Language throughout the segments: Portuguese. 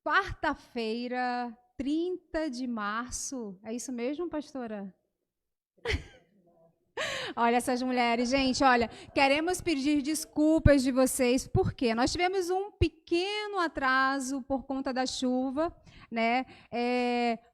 quarta-feira, 30 de março. É isso mesmo, pastora? Olha essas mulheres, gente, olha, queremos pedir desculpas de vocês, porque nós tivemos um pequeno atraso por conta da chuva, né?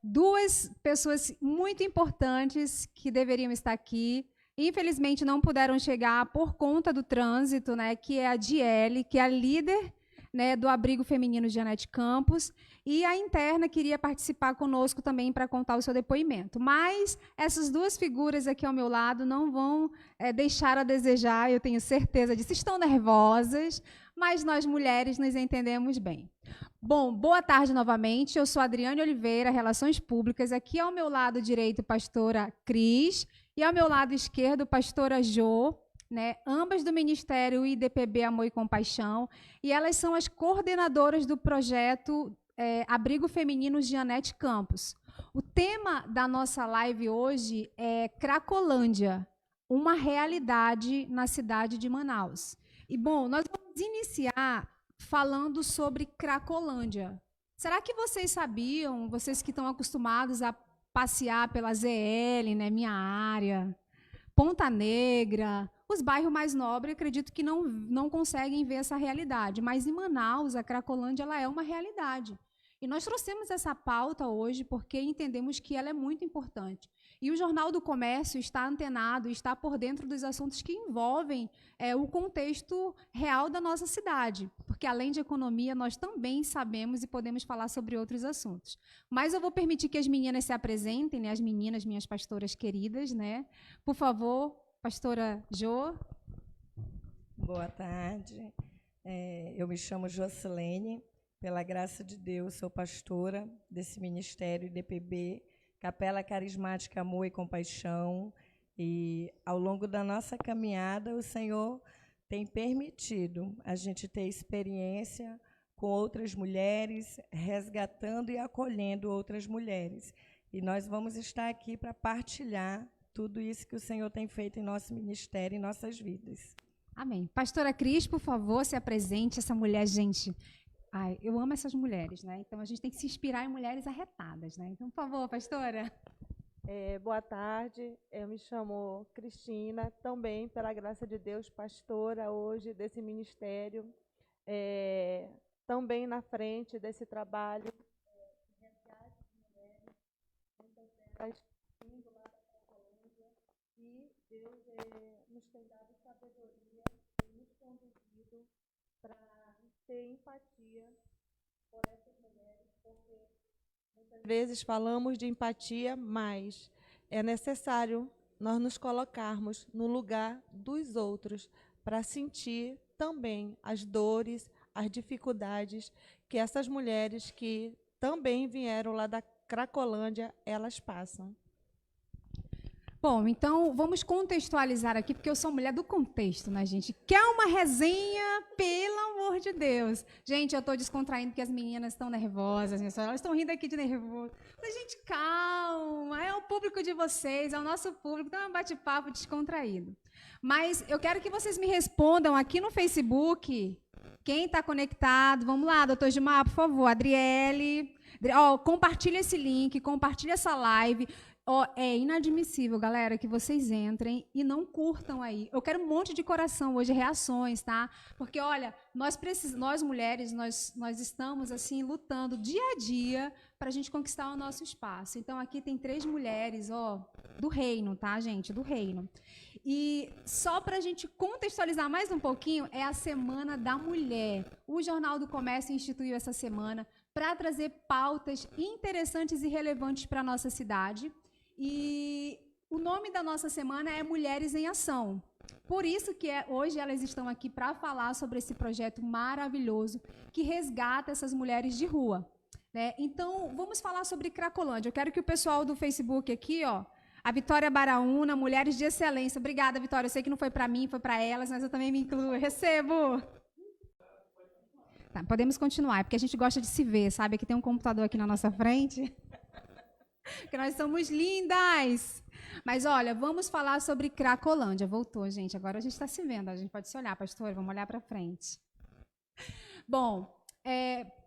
Duas pessoas muito importantes que deveriam estar aqui, infelizmente não puderam chegar por conta do trânsito, né? Que é a Diele, que é a líder, né, do abrigo feminino Janete Campos, e a interna queria participar conosco também para contar o seu depoimento. Mas essas duas figuras aqui ao meu lado não vão deixar a desejar, eu tenho certeza disso. Estão nervosas, mas nós mulheres nos entendemos bem. Bom, boa tarde novamente. Eu sou Adriane Oliveira, Relações Públicas. Aqui ao meu lado direito, pastora Cris, e ao meu lado esquerdo, pastora Jo, né, ambas do Ministério IDPB Amor e Compaixão, e elas são as coordenadoras do projeto Abrigo Feminino Janete Campos. O tema da nossa live hoje é Cracolândia, uma realidade na cidade de Manaus. E, bom, nós vamos iniciar falando sobre Cracolândia. Será que vocês sabiam, vocês que estão acostumados a passear pela ZL, né, minha área, Ponta Negra, os bairros mais nobres, acredito que não conseguem ver essa realidade, mas em Manaus, a Cracolândia ela é uma realidade. E nós trouxemos essa pauta hoje porque entendemos que ela é muito importante. E o Jornal do Comércio está antenado, está por dentro dos assuntos que envolvem o contexto real da nossa cidade, porque além de economia, nós também sabemos e podemos falar sobre outros assuntos. Mas eu vou permitir que as meninas se apresentem, né? As meninas, minhas pastoras queridas, né? Por favor, pastora Jo. Boa tarde, eu me chamo Jocilene, pela graça de Deus, sou pastora desse Ministério IDPB, Capela Carismática Amor e Compaixão, e ao longo da nossa caminhada o Senhor tem permitido a gente ter experiência com outras mulheres, resgatando e acolhendo outras mulheres. E nós vamos estar aqui para partilhar tudo isso que o Senhor tem feito em nosso ministério, em nossas vidas. Amém. Pastora Cris, por favor, se apresente. Essa mulher, gente... Ai, eu amo essas mulheres, né? Então a gente tem que se inspirar em mulheres arretadas, né? Então, por favor, pastora. Boa tarde, eu me chamo Cristina, também, pela graça de Deus, pastora hoje desse ministério, também na frente desse trabalho. E Deus nos tem dado sabedoria e nos conduzido para ter empatia por essas mulheres, porque muitas vezes falamos de empatia, mas é necessário nós nos colocarmos no lugar dos outros para sentir também as dores, as dificuldades que essas mulheres que também vieram lá da Cracolândia, elas passam. Bom, então vamos contextualizar aqui, porque eu sou mulher do contexto, né, gente? Quer uma resenha? Pelo amor de Deus. Gente, eu estou descontraindo porque as meninas estão nervosas, né? Elas estão rindo aqui de nervoso. Mas, gente, calma, é o público de vocês, é o nosso público, então é um bate-papo descontraído. Mas eu quero que vocês me respondam aqui no Facebook, quem está conectado. Vamos lá, doutor Gilmar, por favor, Adriele. Compartilha esse link, compartilha essa live. É inadmissível, galera, que vocês entrem e não curtam aí. Eu quero um monte de coração hoje, reações, tá? Porque, olha, nós mulheres, nós estamos, assim, lutando dia a dia para a gente conquistar o nosso espaço. Então, aqui tem 3 mulheres, do reino, tá, gente? Do reino. E só para a gente contextualizar mais um pouquinho, é a Semana da Mulher. O Jornal do Comércio instituiu essa semana para trazer pautas interessantes e relevantes para a nossa cidade. E o nome da nossa semana é Mulheres em Ação. Por isso que hoje elas estão aqui para falar sobre esse projeto maravilhoso que resgata essas mulheres de rua, né? Então, vamos falar sobre Cracolândia. Eu quero que o pessoal do Facebook aqui, a Vitória Baraúna, Mulheres de Excelência. Obrigada, Vitória. Eu sei que não foi para mim, foi para elas, mas eu também me incluo. Eu recebo. Tá, podemos continuar, porque a gente gosta de se ver, sabe? Aqui tem um computador aqui na nossa frente. Que nós somos lindas. Mas, olha, vamos falar sobre Cracolândia. Voltou, gente. Agora a gente está se vendo. A gente pode se olhar, pastor. Vamos olhar para frente. Bom,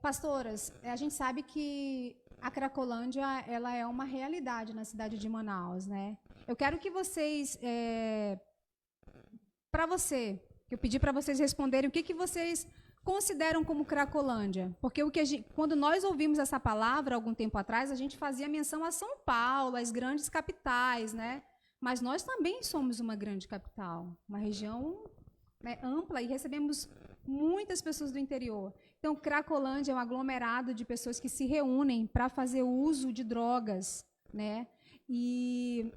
Pastoras, a gente sabe que a Cracolândia ela é uma realidade na cidade de Manaus, né? Eu quero que vocês, eu pedi para vocês responderem o que vocês consideram como Cracolândia, porque quando nós ouvimos essa palavra algum tempo atrás, a gente fazia menção a São Paulo, às grandes capitais, né? Mas nós também somos uma grande capital, uma região, né, ampla, e recebemos muitas pessoas do interior. Então, Cracolândia é um aglomerado de pessoas que se reúnem para fazer uso de drogas, né? E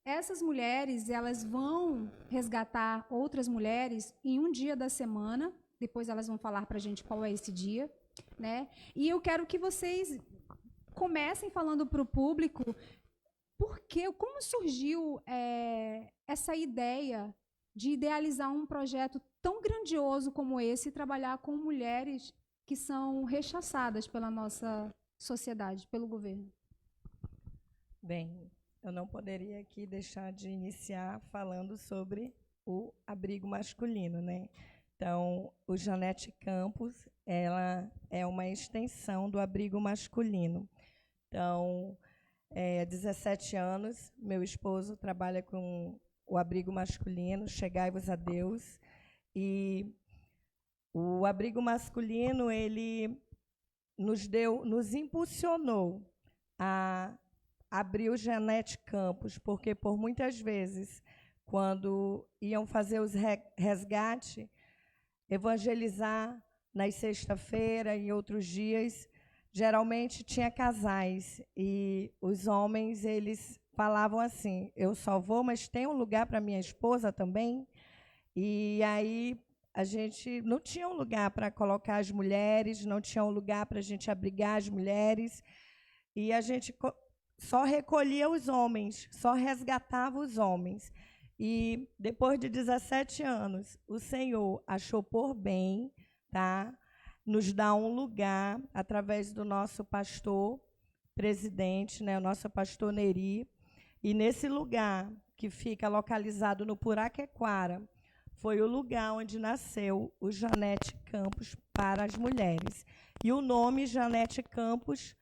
essas mulheres, elas vão resgatar outras mulheres em um dia da semana. Depois elas vão falar para a gente qual é esse dia, né? E eu quero que vocês comecem falando para o público como surgiu essa ideia de idealizar um projeto tão grandioso como esse e trabalhar com mulheres que são rechaçadas pela nossa sociedade, pelo governo. Bem, eu não poderia aqui deixar de iniciar falando sobre o abrigo masculino, né? Então, o Janete Campos, ela é uma extensão do abrigo masculino. Então, há 17 anos, meu esposo trabalha com o abrigo masculino, Chegai-vos a Deus, e o abrigo masculino, ele nos impulsionou a abrir o Janete Campos, porque por muitas vezes, quando iam fazer os resgates, evangelizar nas sexta-feira e outros dias, geralmente tinha casais, e os homens, eles falavam assim, eu só vou, mas tem um lugar para minha esposa também? E aí a gente não tinha um lugar para colocar as mulheres, não tinha um lugar para a gente abrigar as mulheres, e a gente só recolhia os homens, só resgatava os homens. E depois de 17 anos, o Senhor achou por bem, tá, nos dar um lugar através do nosso pastor presidente, né, o nosso pastor Neri. E nesse lugar, que fica localizado no Puraquequara, foi o lugar onde nasceu o Janete Campos para as mulheres. E o nome Janete Campos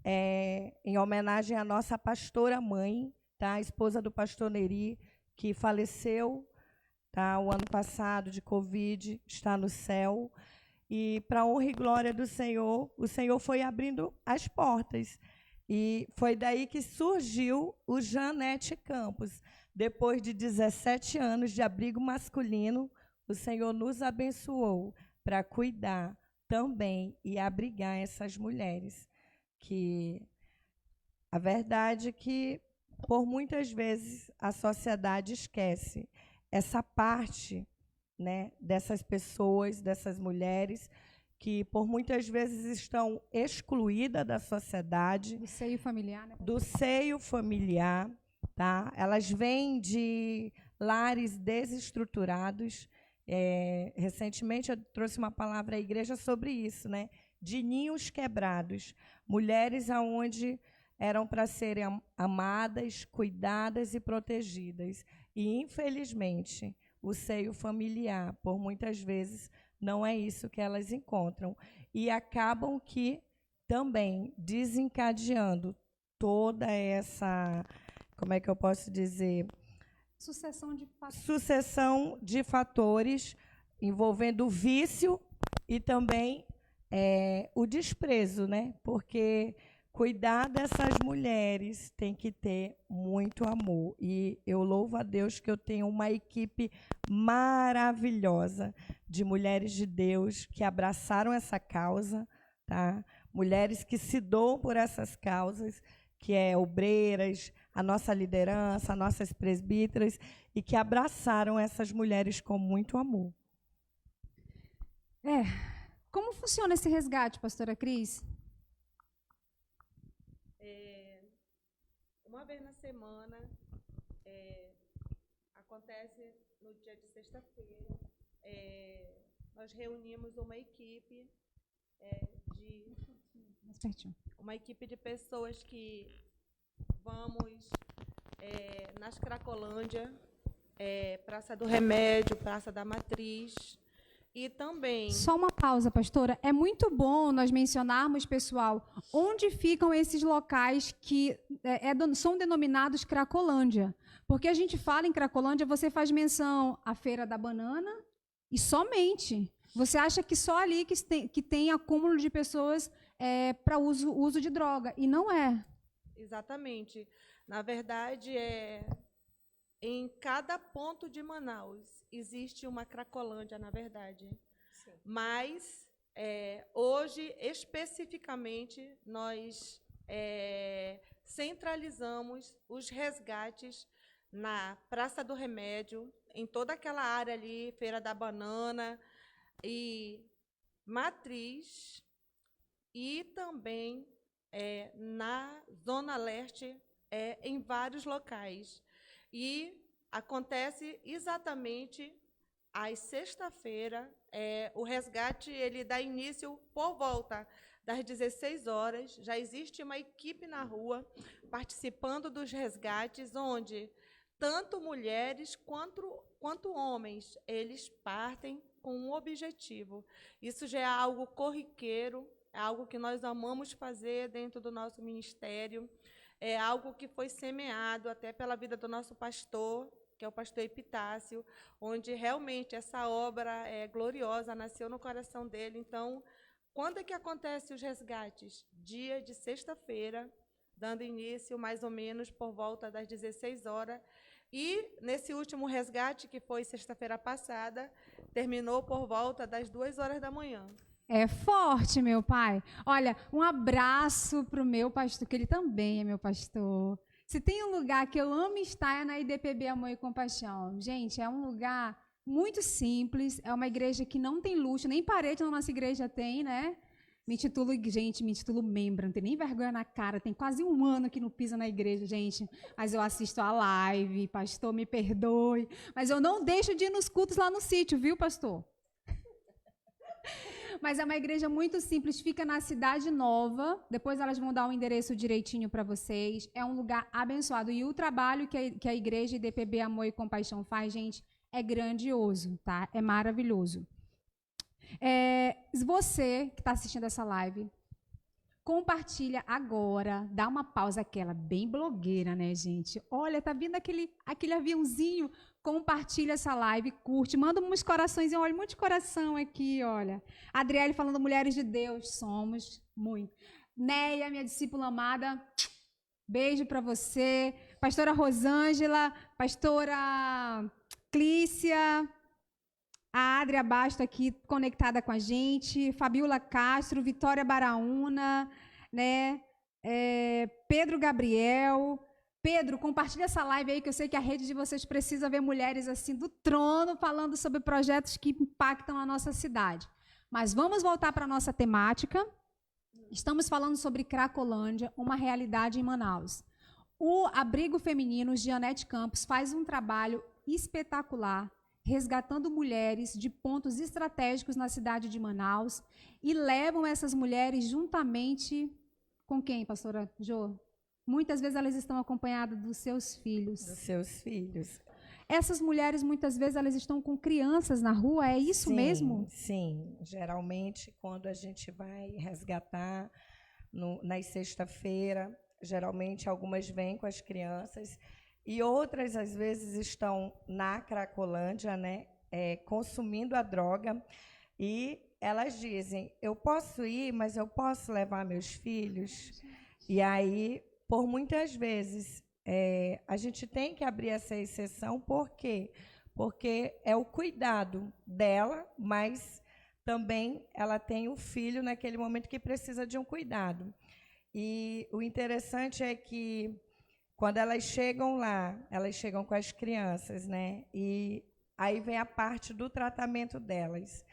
é em homenagem à nossa pastora mãe, tá, a esposa do pastor Neri, que faleceu, tá, o ano passado de Covid, está no céu. E, para a honra e glória do Senhor, o Senhor foi abrindo as portas. E foi daí que surgiu o Janete Campos. Depois de 17 anos de abrigo masculino, o Senhor nos abençoou para cuidar também e abrigar essas mulheres. Que a verdade é que, por muitas vezes, a sociedade esquece essa parte, né, dessas pessoas, dessas mulheres, que por muitas vezes estão excluídas da sociedade. Do seio familiar, né? Do seio familiar, tá? Elas vêm de lares desestruturados. Recentemente eu trouxe uma palavra à igreja sobre isso, né? De ninhos quebrados. Mulheres aonde eram para serem amadas, cuidadas e protegidas. E, infelizmente, o seio familiar, por muitas vezes, não é isso que elas encontram. E acabam que também desencadeando toda essa, como é que eu posso dizer? Sucessão de fatores envolvendo o vício e também o desprezo, né? Porque cuidar dessas mulheres tem que ter muito amor. E eu louvo a Deus que eu tenho uma equipe maravilhosa de mulheres de Deus que abraçaram essa causa, tá? Mulheres que se doam por essas causas, que é obreiras, a nossa liderança, as nossas presbíteras, e que abraçaram essas mulheres com muito amor. Como funciona esse resgate, pastora Cris? Uma vez na semana, acontece no dia de sexta-feira, nós reunimos uma equipe de pessoas que vamos nas Cracolândia, Praça do Remédio, Praça da Matriz, E também... Só uma pausa, pastora. É muito bom nós mencionarmos, pessoal, onde ficam esses locais que são denominados Cracolândia. Porque a gente fala em Cracolândia, você faz menção à Feira da Banana e somente. Você acha que só ali que tem acúmulo de pessoas para uso de droga. E não é. Exatamente. Na verdade, em cada ponto de Manaus existe uma Cracolândia, na verdade. Sim. Mas, hoje, especificamente, nós centralizamos os resgates na Praça do Remédio, em toda aquela área ali, Feira da Banana e Matriz, e também na Zona Leste, em vários locais. E acontece exatamente às sexta-feira. O resgate ele dá início por volta das 16 horas. Já existe uma equipe na rua participando dos resgates, onde tanto mulheres quanto homens, eles partem com um objetivo. Isso já é algo corriqueiro, é algo que nós amamos fazer dentro do nosso ministério. É algo que foi semeado até pela vida do nosso pastor, que é o pastor Epitácio, onde realmente essa obra gloriosa nasceu no coração dele. Então, quando é que acontecem os resgates? Dia de sexta-feira, dando início mais ou menos por volta das 16 horas. E, nesse último resgate, que foi sexta-feira passada, terminou por volta das 2 horas da manhã. É forte, meu pai. Olha, um abraço para o meu pastor, que ele também é meu pastor. Se tem um lugar que eu amo estar, é na IDPB Amor e Compaixão. Gente, é um lugar muito simples, é uma igreja que não tem luxo, nem parede na nossa igreja tem, né? Me intitulo membro, não tem nem vergonha na cara, tem quase 1 ano que não pisa na igreja, gente. Mas eu assisto a live, pastor, me perdoe. Mas eu não deixo de ir nos cultos lá no sítio, viu, pastor? Mas é uma igreja muito simples, fica na Cidade Nova. Depois elas vão dar o endereço direitinho para vocês. É um lugar abençoado. E o trabalho que a igreja IDPB Amor e Compaixão faz, gente, é grandioso, tá? É maravilhoso. Você que está assistindo essa live, compartilha agora, dá uma pausa aquela bem blogueira, né, gente? Olha, tá vindo aquele aviãozinho. Compartilha essa live, curte, manda uns corações, olha, um monte de coração aqui, olha. Adriele falando, mulheres de Deus, somos muito. Neia, minha discípula amada, beijo para você. Pastora Rosângela, pastora Clícia, a Adria Basto aqui conectada com a gente, Fabiola Castro, Vitória Baraúna, né? Pedro Gabriel. Pedro, compartilha essa live aí, que eu sei que a rede de vocês precisa ver mulheres assim do trono falando sobre projetos que impactam a nossa cidade. Mas vamos voltar para a nossa temática. Estamos falando sobre Cracolândia, uma realidade em Manaus. O Abrigo Feminino Gianete Campos faz um trabalho espetacular, resgatando mulheres de pontos estratégicos na cidade de Manaus e levam essas mulheres juntamente com quem, pastora Jô? Muitas vezes elas estão acompanhadas dos seus filhos. Dos seus filhos. Essas mulheres, muitas vezes, elas estão com crianças na rua, é isso mesmo? Sim. Geralmente, quando a gente vai resgatar nas sexta-feira, geralmente algumas vêm com as crianças e outras, às vezes, estão na Cracolândia, né, consumindo a droga, e elas dizem, eu posso ir, mas eu posso levar meus filhos? E aí, por muitas vezes, a gente tem que abrir essa exceção, por quê? Porque é o cuidado dela, mas também ela tem o filho naquele momento que precisa de um cuidado. E o interessante é que, quando elas chegam lá, elas chegam com as crianças, né? E aí vem a parte do tratamento delas.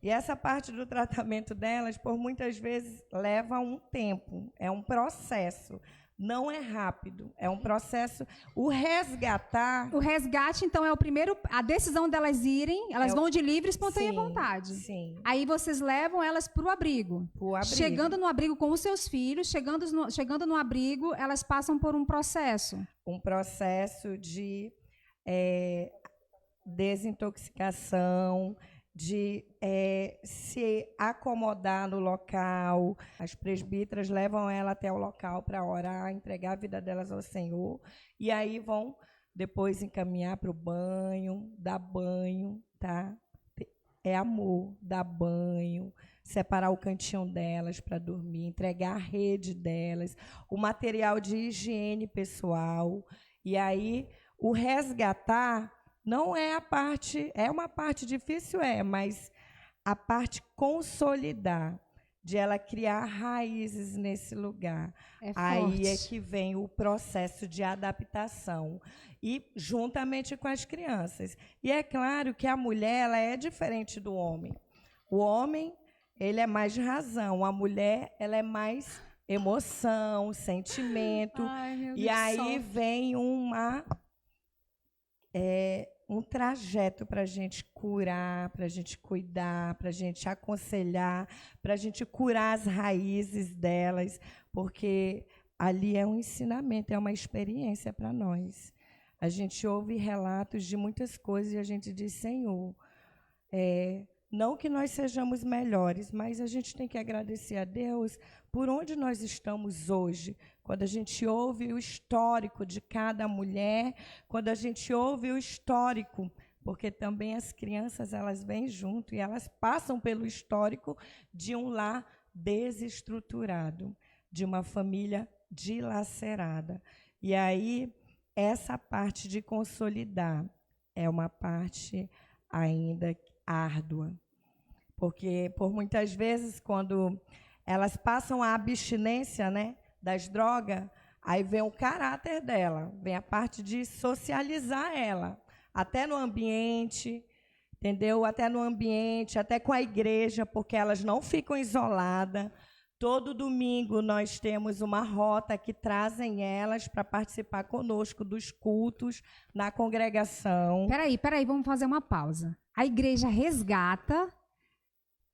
E essa parte do tratamento delas, por muitas vezes, leva um tempo, é um processo. Não é rápido, é um processo. O resgate, então, é o primeiro. A decisão delas irem, elas vão de livre e espontânea vontade. Sim. Aí vocês levam elas para o abrigo. Chegando no abrigo com os seus filhos, chegando no abrigo, elas passam por um processo. Um processo de desintoxicação, de se acomodar no local. As presbíteras levam ela até o local para orar, entregar a vida delas ao Senhor, e aí vão depois encaminhar para o banho, dar banho, tá? É amor, dar banho, separar o cantinho delas para dormir, entregar a rede delas, o material de higiene pessoal. E aí, o resgatar não é a parte, é uma parte difícil, mas a parte consolidar, de ela criar raízes nesse lugar. Aí é que vem o processo de adaptação, e juntamente com as crianças. E é claro que a mulher, ela é diferente do homem. O homem, ele é mais razão, a mulher, ela é mais emoção, sentimento. Ai, meu Deus, e aí vem um trajeto para a gente curar, para a gente cuidar, para a gente aconselhar, para a gente curar as raízes delas, porque ali é um ensinamento, é uma experiência para nós. A gente ouve relatos de muitas coisas e a gente diz, Senhor, não que nós sejamos melhores, mas a gente tem que agradecer a Deus por onde nós estamos hoje. Quando a gente ouve o histórico de cada mulher, quando a gente ouve o histórico, porque também as crianças, elas vêm junto e elas passam pelo histórico de um lar desestruturado, de uma família dilacerada. E aí, essa parte de consolidar é uma parte ainda árdua, porque por muitas vezes, quando elas passam a abstinência, né, das drogas, aí vem o caráter dela, vem a parte de socializar ela, até no ambiente, entendeu? Até no ambiente, até com a igreja, porque elas não ficam isoladas. Todo domingo nós temos uma rota que trazem elas para participar conosco dos cultos na congregação. Peraí, vamos fazer uma pausa. A igreja resgata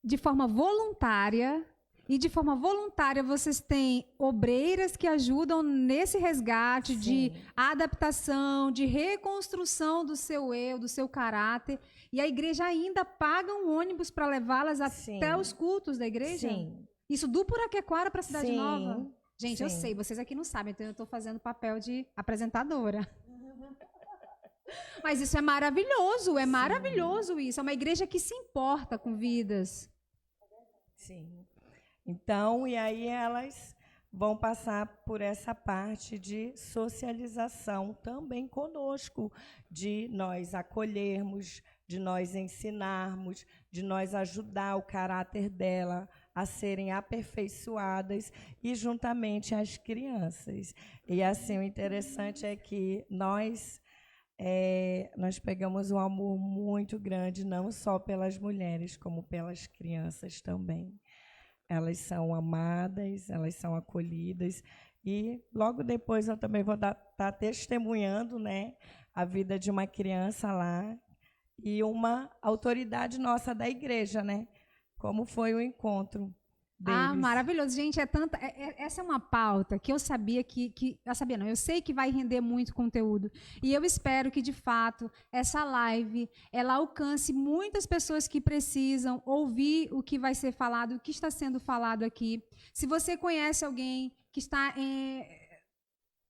de forma voluntária, e de forma voluntária vocês têm obreiras que ajudam nesse resgate. Sim. De adaptação, de reconstrução do seu eu, do seu caráter, e a igreja ainda paga um ônibus para levá-las até os cultos da igreja? Sim. Isso do Puraquequara para a Cidade Sim. Nova? Gente, Sim. eu sei, vocês aqui não sabem, então eu estou fazendo papel de apresentadora. Mas isso é maravilhoso, é maravilhoso isso. É uma igreja que se importa com vidas. Sim. Então, e aí elas vão passar por essa parte de socialização também conosco, de nós acolhermos, de nós ensinarmos, de nós ajudar o caráter dela a serem aperfeiçoadas, e juntamente as crianças. E assim, o interessante é que nós pegamos um amor muito grande, não só pelas mulheres, como pelas crianças também. Elas são amadas, elas são acolhidas, e logo depois eu também vou estar testemunhando, né, a vida de uma criança lá, e uma autoridade nossa da igreja, né, como foi o encontro deles. Ah, maravilhoso. Gente, essa é uma pauta que eu sabia eu sei que vai render muito conteúdo. E eu espero que, de fato, essa live, ela alcance muitas pessoas que precisam ouvir o que vai ser falado, o que está sendo falado aqui. Se você conhece alguém que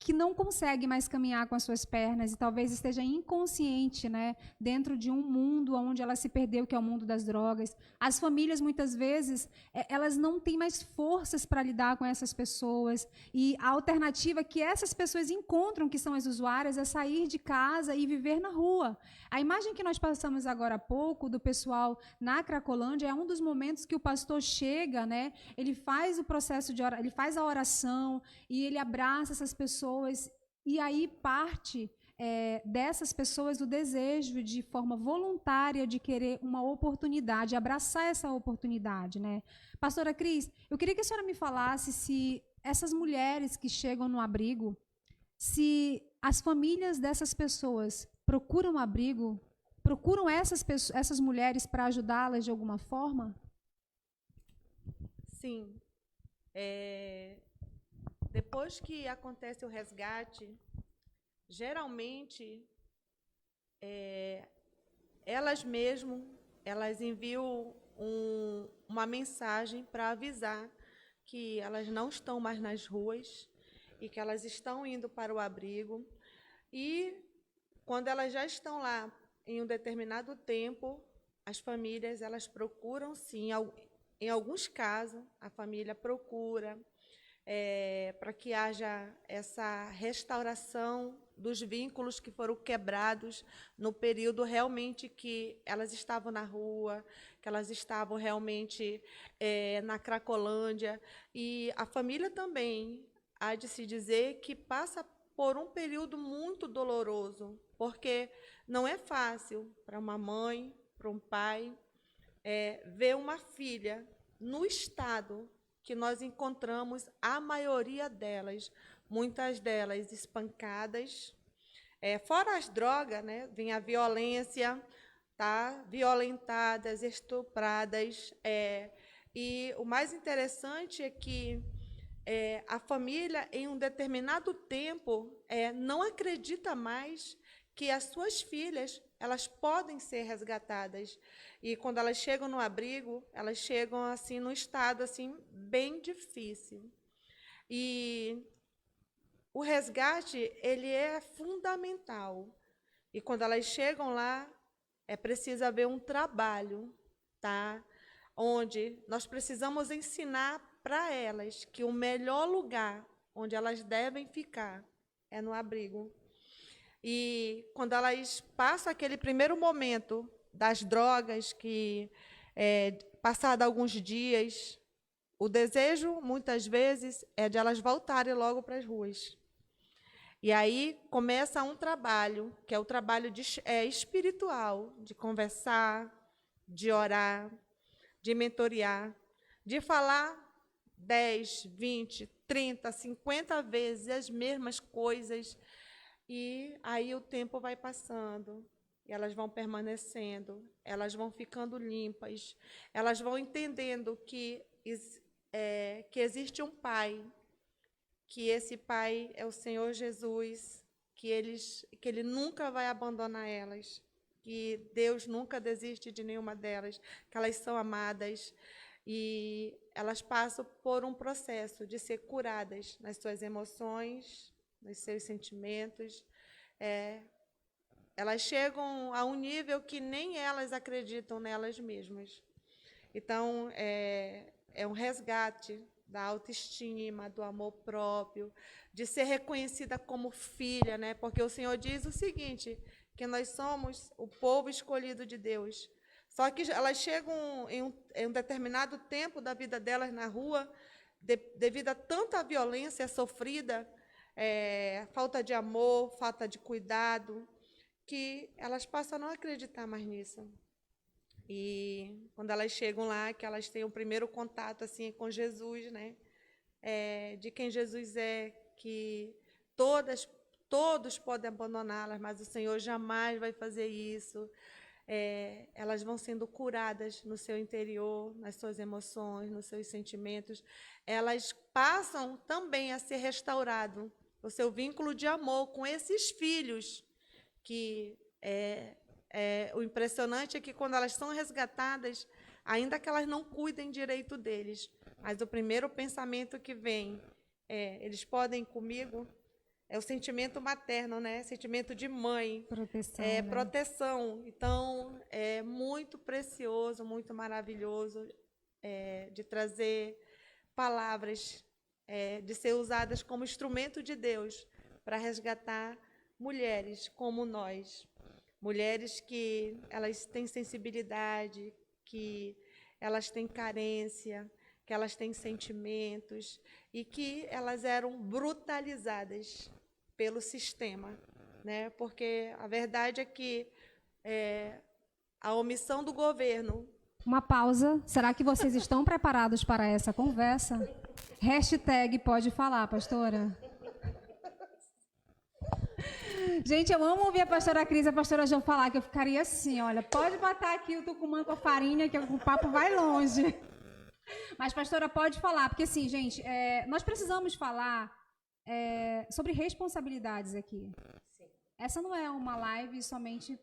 que não consegue mais caminhar com as suas pernas e talvez esteja inconsciente, né, dentro de um mundo onde ela se perdeu, que é o mundo das drogas. As famílias, muitas vezes, elas não têm mais forças para lidar com essas pessoas, e a alternativa que essas pessoas encontram, que são as usuárias, é sair de casa e viver na rua. A imagem que nós passamos agora há pouco do pessoal na Cracolândia é um dos momentos que o pastor chega, né, ele faz o processo de oração, ele faz a oração e ele abraça essas pessoas. E aí parte dessas pessoas o desejo de forma voluntária de querer uma oportunidade, abraçar essa oportunidade, né? Pastora Cris, eu queria que a senhora me falasse se essas mulheres que chegam no abrigo, se as famílias dessas pessoas procuram abrigo, procuram essas mulheres para ajudá-las de alguma forma? Sim. Depois que acontece o resgate, geralmente, elas mesmas elas enviam uma mensagem para avisar que elas não estão mais nas ruas e que elas estão indo para o abrigo. E, quando elas já estão lá em um determinado tempo, as famílias elas procuram, sim, em alguns casos, a família procura para que haja essa restauração dos vínculos que foram quebrados no período realmente que elas estavam na rua, que elas estavam realmente na Cracolândia. E a família também há de se dizer que passa por um período muito doloroso, porque não é fácil para uma mãe, para um pai, ver uma filha no estado que nós encontramos a maioria delas, muitas delas espancadas, fora as drogas, né? Vem a violência, tá? Violentadas, estupradas, e o mais interessante é que a família, em um determinado tempo, não acredita mais que as suas filhas elas podem ser resgatadas. E quando elas chegam no abrigo, elas chegam assim num estado assim bem difícil. E o resgate ele é fundamental. E quando elas chegam lá, é preciso haver um trabalho, tá? Onde nós precisamos ensinar para elas que o melhor lugar onde elas devem ficar é no abrigo. E quando elas passam aquele primeiro momento das drogas, que passado alguns dias, o desejo, muitas vezes, é de elas voltarem logo para as ruas. E aí começa um trabalho, que é o trabalho espiritual, de conversar, de orar, de mentorear, de falar 10, 20, 30, 50 vezes as mesmas coisas. E aí o tempo vai passando, e elas vão permanecendo, elas vão ficando limpas, elas vão entendendo que existe um Pai, que esse Pai é o Senhor Jesus, que Ele nunca vai abandonar elas, que Deus nunca desiste de nenhuma delas, que elas são amadas, e elas passam por um processo de ser curadas nas suas emoções, nos seus sentimentos. Elas chegam a um nível que nem elas acreditam nelas mesmas. Então, é um resgate da autoestima, do amor próprio, de ser reconhecida como filha, né? Porque o Senhor diz o seguinte, que nós somos o povo escolhido de Deus. Só que elas chegam em um determinado tempo da vida delas na rua, devido a tanta violência sofrida, falta de amor, falta de cuidado, que elas passam a não acreditar mais nisso. E quando elas chegam lá, que elas têm o primeiro contato assim com Jesus, né? De quem Jesus é, que todos podem abandoná-las, mas o Senhor jamais vai fazer isso. Elas vão sendo curadas no seu interior, nas suas emoções, nos seus sentimentos. Elas passam também a ser restaurado o seu vínculo de amor com esses filhos, que o impressionante é que quando elas são resgatadas, ainda que elas não cuidem direito deles, mas o primeiro pensamento que vem eles podem ir comigo, é o sentimento materno, né? Sentimento de mãe. Proteção. Né? Proteção. Então, é muito precioso, muito maravilhoso de trazer palavras, de ser usadas como instrumento de Deus para resgatar mulheres como nós. Mulheres que elas têm sensibilidade, que elas têm carência, que elas têm sentimentos e que elas eram brutalizadas pelo sistema, né? Porque a verdade é que a omissão do governo... Uma pausa. Será que vocês estão preparados para essa conversa? Hashtag pode falar, pastora. Gente, eu amo ouvir a pastora Cris e a pastora Jo falar, que eu ficaria assim, olha, pode botar aqui o tucumã com a farinha, que o papo vai longe. Mas, pastora, pode falar, porque assim, gente, nós precisamos falar sobre responsabilidades aqui. Sim. Essa não é uma live somente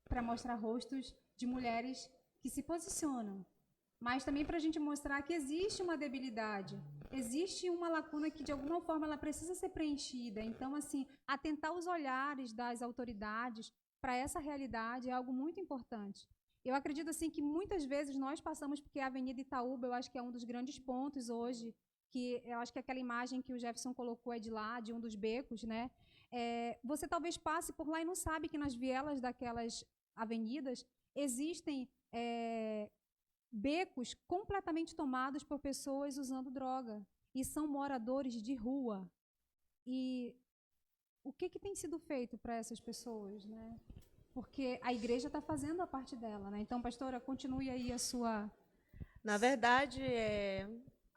para mostrar rostos de mulheres que se posicionam, mas também para a gente mostrar que existe uma debilidade, existe uma lacuna que, de alguma forma, ela precisa ser preenchida. Então, assim, atentar os olhares das autoridades para essa realidade é algo muito importante. Eu acredito, assim, que muitas vezes nós passamos, porque a Avenida Itaúba, eu acho que é um dos grandes pontos hoje, que eu acho que aquela imagem que o Jefferson colocou é de lá, de um dos becos, né? Você talvez passe por lá e não sabe que nas vielas daquelas avenidas existem becos completamente tomados por pessoas usando droga, e são moradores de rua. E o que tem sido feito para essas pessoas, né? Porque a igreja está fazendo a parte dela, né? Então, pastora, continue aí a sua... Na verdade,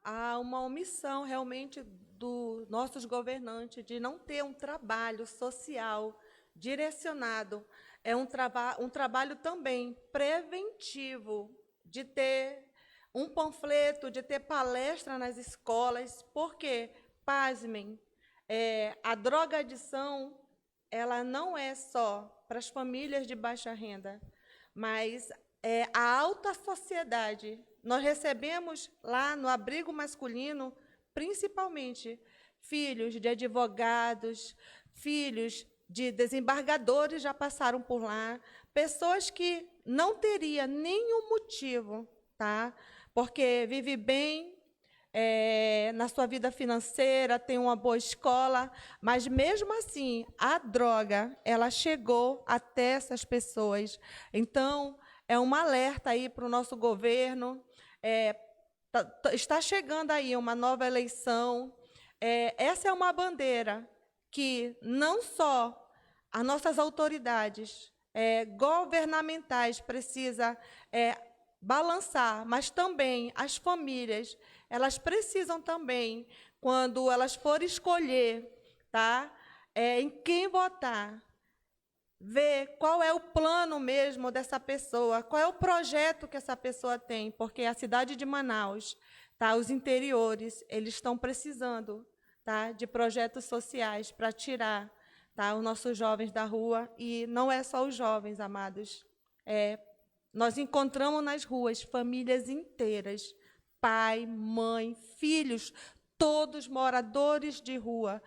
há uma omissão realmente dos nossos governantes de não ter um trabalho social direcionado. É um trabalho também preventivo, de ter um panfleto, de ter palestra nas escolas, porque, pasmem, a drogadição, ela não é só para as famílias de baixa renda, mas a alta sociedade. Nós recebemos lá no abrigo masculino, principalmente, filhos de advogados, filhos de desembargadores já passaram por lá, pessoas que não teria nenhum motivo, tá? Porque vive bem na sua vida financeira, tem uma boa escola, mas mesmo assim, a droga, ela chegou até essas pessoas. Então, é um alerta aí para o nosso governo. Está chegando aí uma nova eleição. Essa é uma bandeira que não só as nossas autoridades governamentais precisam balançar, mas também as famílias, elas precisam também, quando elas forem escolher, tá, em quem votar, ver qual é o plano mesmo dessa pessoa, qual é o projeto que essa pessoa tem, porque a cidade de Manaus, tá, os interiores, eles estão precisando, tá, de projetos sociais para tirar, tá, os nossos jovens da rua. E não é só os jovens, amados. Nós encontramos nas ruas famílias inteiras, pai, mãe, filhos, todos moradores de rua,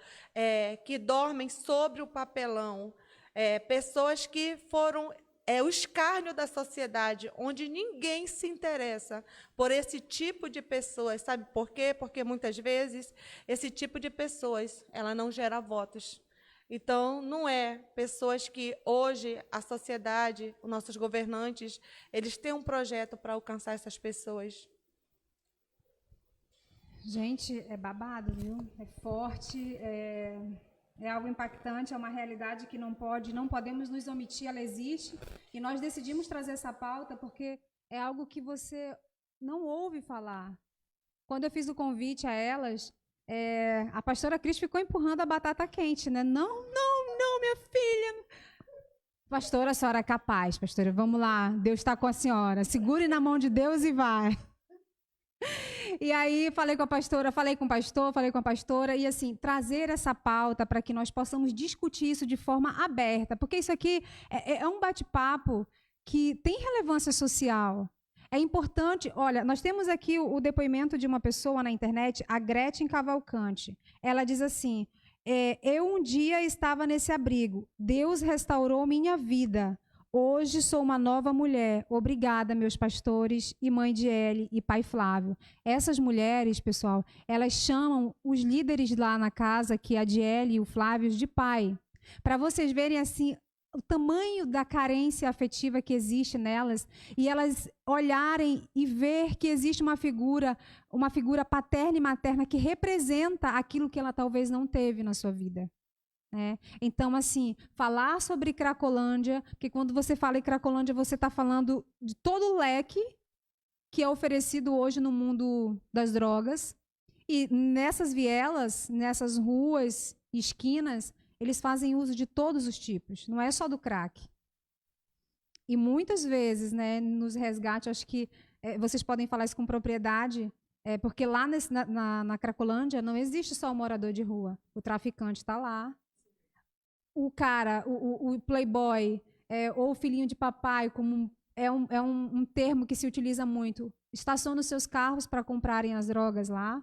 que dormem sobre o papelão, pessoas que foram o escárnio da sociedade, onde ninguém se interessa por esse tipo de pessoas. Sabe por quê? Porque, muitas vezes, esse tipo de pessoas, ela não gera votos. Então, não é pessoas que hoje a sociedade, os nossos governantes, eles têm um projeto para alcançar essas pessoas. Gente, é babado, viu? É forte, é algo impactante, é uma realidade que não podemos nos omitir, ela existe, e nós decidimos trazer essa pauta porque é algo que você não ouve falar. Quando eu fiz o convite a elas, a pastora Cris ficou empurrando a batata quente, né? Não, minha filha. Pastora, a senhora é capaz, pastora, vamos lá, Deus está com a senhora, segure na mão de Deus e vai. E aí falei com a pastora, falei com o pastor, falei com a pastora, e assim, trazer essa pauta para que nós possamos discutir isso de forma aberta, porque isso aqui é um bate-papo que tem relevância social. É importante, olha, nós temos aqui o depoimento de uma pessoa na internet, a Gretchen Cavalcante. Ela diz assim, eu um dia estava nesse abrigo, Deus restaurou minha vida. Hoje sou uma nova mulher. Obrigada, meus pastores e mãe de Eli e pai Flávio. Essas mulheres, pessoal, elas chamam os líderes lá na casa, que é a de Eli e o Flávio, de pai. Para vocês verem, assim, o tamanho da carência afetiva que existe nelas e elas olharem e ver que existe uma figura paterna e materna que representa aquilo que ela talvez não teve na sua vida. Então, assim, falar sobre Cracolândia, porque quando você fala em Cracolândia, você está falando de todo o leque que é oferecido hoje no mundo das drogas. E nessas vielas, nessas ruas, esquinas, eles fazem uso de todos os tipos, não é só do crack. E muitas vezes, né, nos resgates, acho que vocês podem falar isso com propriedade, porque lá na Cracolândia não existe só o morador de rua, o traficante está lá. O cara, o playboy, ou o filhinho de papai, como um termo que se utiliza muito. Estaciona os seus carros para comprarem as drogas lá,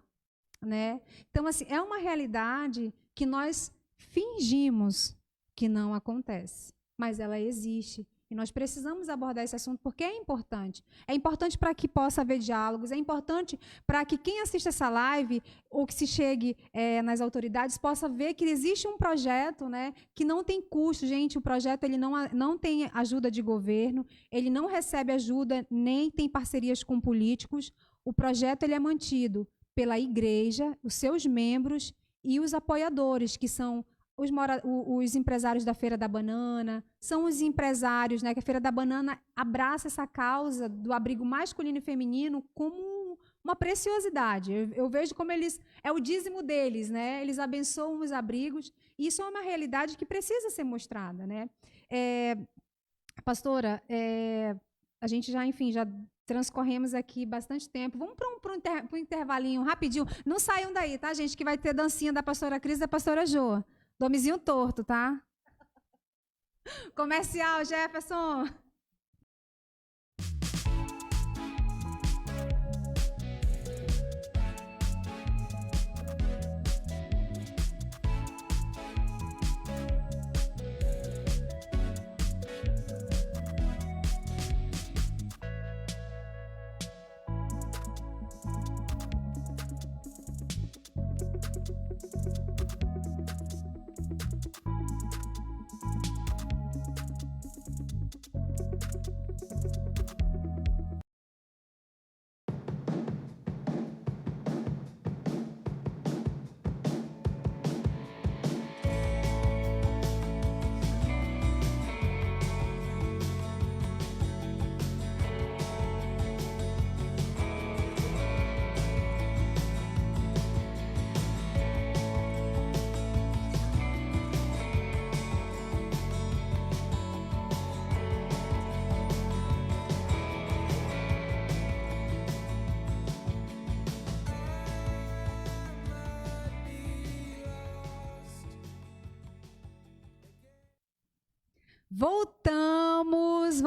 né? Então, assim, é uma realidade que nós fingimos que não acontece, mas ela existe. E nós precisamos abordar esse assunto porque é importante. É importante para que possa haver diálogos, é importante para que quem assiste essa live ou que se chegue nas autoridades possa ver que existe um projeto, né, que não tem custo. Gente, o projeto ele não tem ajuda de governo, ele não recebe ajuda, nem tem parcerias com políticos. O projeto ele é mantido pela igreja, os seus membros e os apoiadores, que são os empresários da Feira da Banana, são os empresários, né, que a Feira da Banana abraça essa causa do abrigo masculino e feminino como uma preciosidade. Eu vejo como é o dízimo deles, né? Eles abençoam os abrigos, e isso é uma realidade que precisa ser mostrada, né? Pastora, a gente já, enfim, já transcorremos aqui bastante tempo. Vamos para um intervalinho rapidinho. Não saiam daí, tá, gente? Que vai ter dancinha da pastora Cris e da pastora Jô. Do homenzinho torto, tá? Comercial, Jefferson. Voltamos.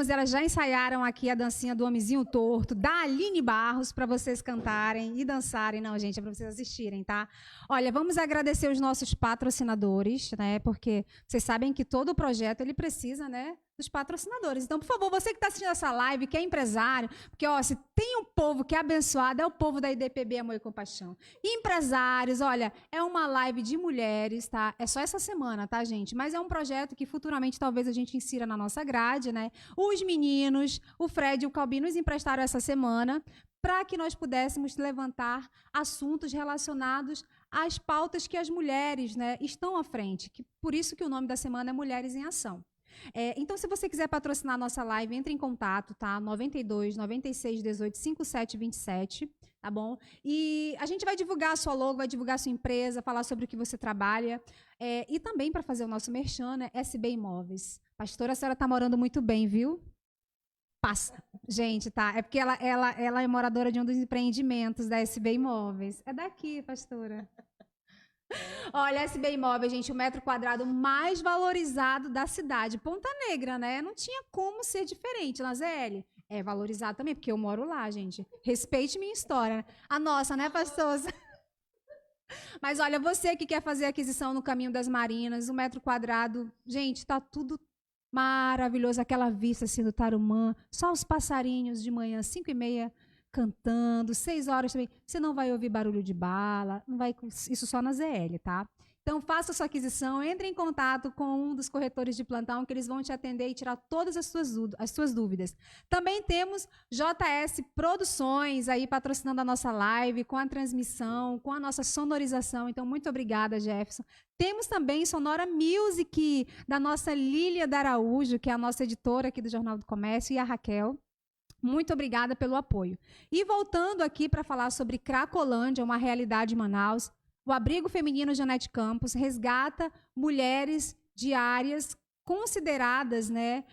Elas já ensaiaram aqui a dancinha do homenzinho torto, da Aline Barros, para vocês cantarem e dançarem. Não, gente, é para vocês assistirem, tá? Olha, vamos agradecer os nossos patrocinadores, né? Porque vocês sabem que todo o projeto, ele precisa, né, dos patrocinadores. Então, por favor, você que está assistindo essa live, que é empresário, porque, ó, se tem um povo que é abençoado, é o povo da IDPB Amor e Compaixão. E empresários, olha, é uma live de mulheres, tá? É só essa semana, tá, gente? Mas é um projeto que futuramente talvez a gente insira na nossa grade, né? Os meninos, o Fred e o Calbi nos emprestaram essa semana para que nós pudéssemos levantar assuntos relacionados às pautas que as mulheres, né, estão à frente. Por isso que o nome da semana é Mulheres em Ação. Então, se você quiser patrocinar a nossa live, entre em contato, tá? 92 96 18 57 27, tá bom? E a gente vai divulgar a sua logo, vai divulgar a sua empresa, falar sobre o que você trabalha. E também, para fazer o nosso merchan, né, SB Imóveis. Pastora, a senhora está morando muito bem, viu? Passa. Gente, tá? É porque ela é moradora de um dos empreendimentos da SB Imóveis. É daqui, pastora. Olha, SB Imóveis, gente, o metro quadrado mais valorizado da cidade. Ponta Negra, né? Não tinha como ser diferente, na ZL. É valorizado também, porque eu moro lá, gente. Respeite minha história. A nossa, né, pastor? Mas olha, você que quer fazer aquisição no Caminho das Marinas, o metro quadrado, gente, tá tudo maravilhoso. Aquela vista assim do Tarumã, só os passarinhos de manhã, 5h30, cantando, 6 horas também. Você não vai ouvir barulho de bala, não vai, isso só na ZL, tá? Então, faça sua aquisição, entre em contato com um dos corretores de plantão, que eles vão te atender e tirar todas as suas dúvidas. Também temos JS Produções aí patrocinando a nossa live, com a transmissão, com a nossa sonorização. Então, muito obrigada, Jefferson. Temos também Sonora Music, da nossa Lília D'Araújo, que é a nossa editora aqui do Jornal do Comércio, e a Raquel. Muito obrigada pelo apoio. E voltando aqui para falar sobre Cracolândia, uma realidade em Manaus, o Abrigo Feminino Janete Campos resgata mulheres de áreas consideradas, né,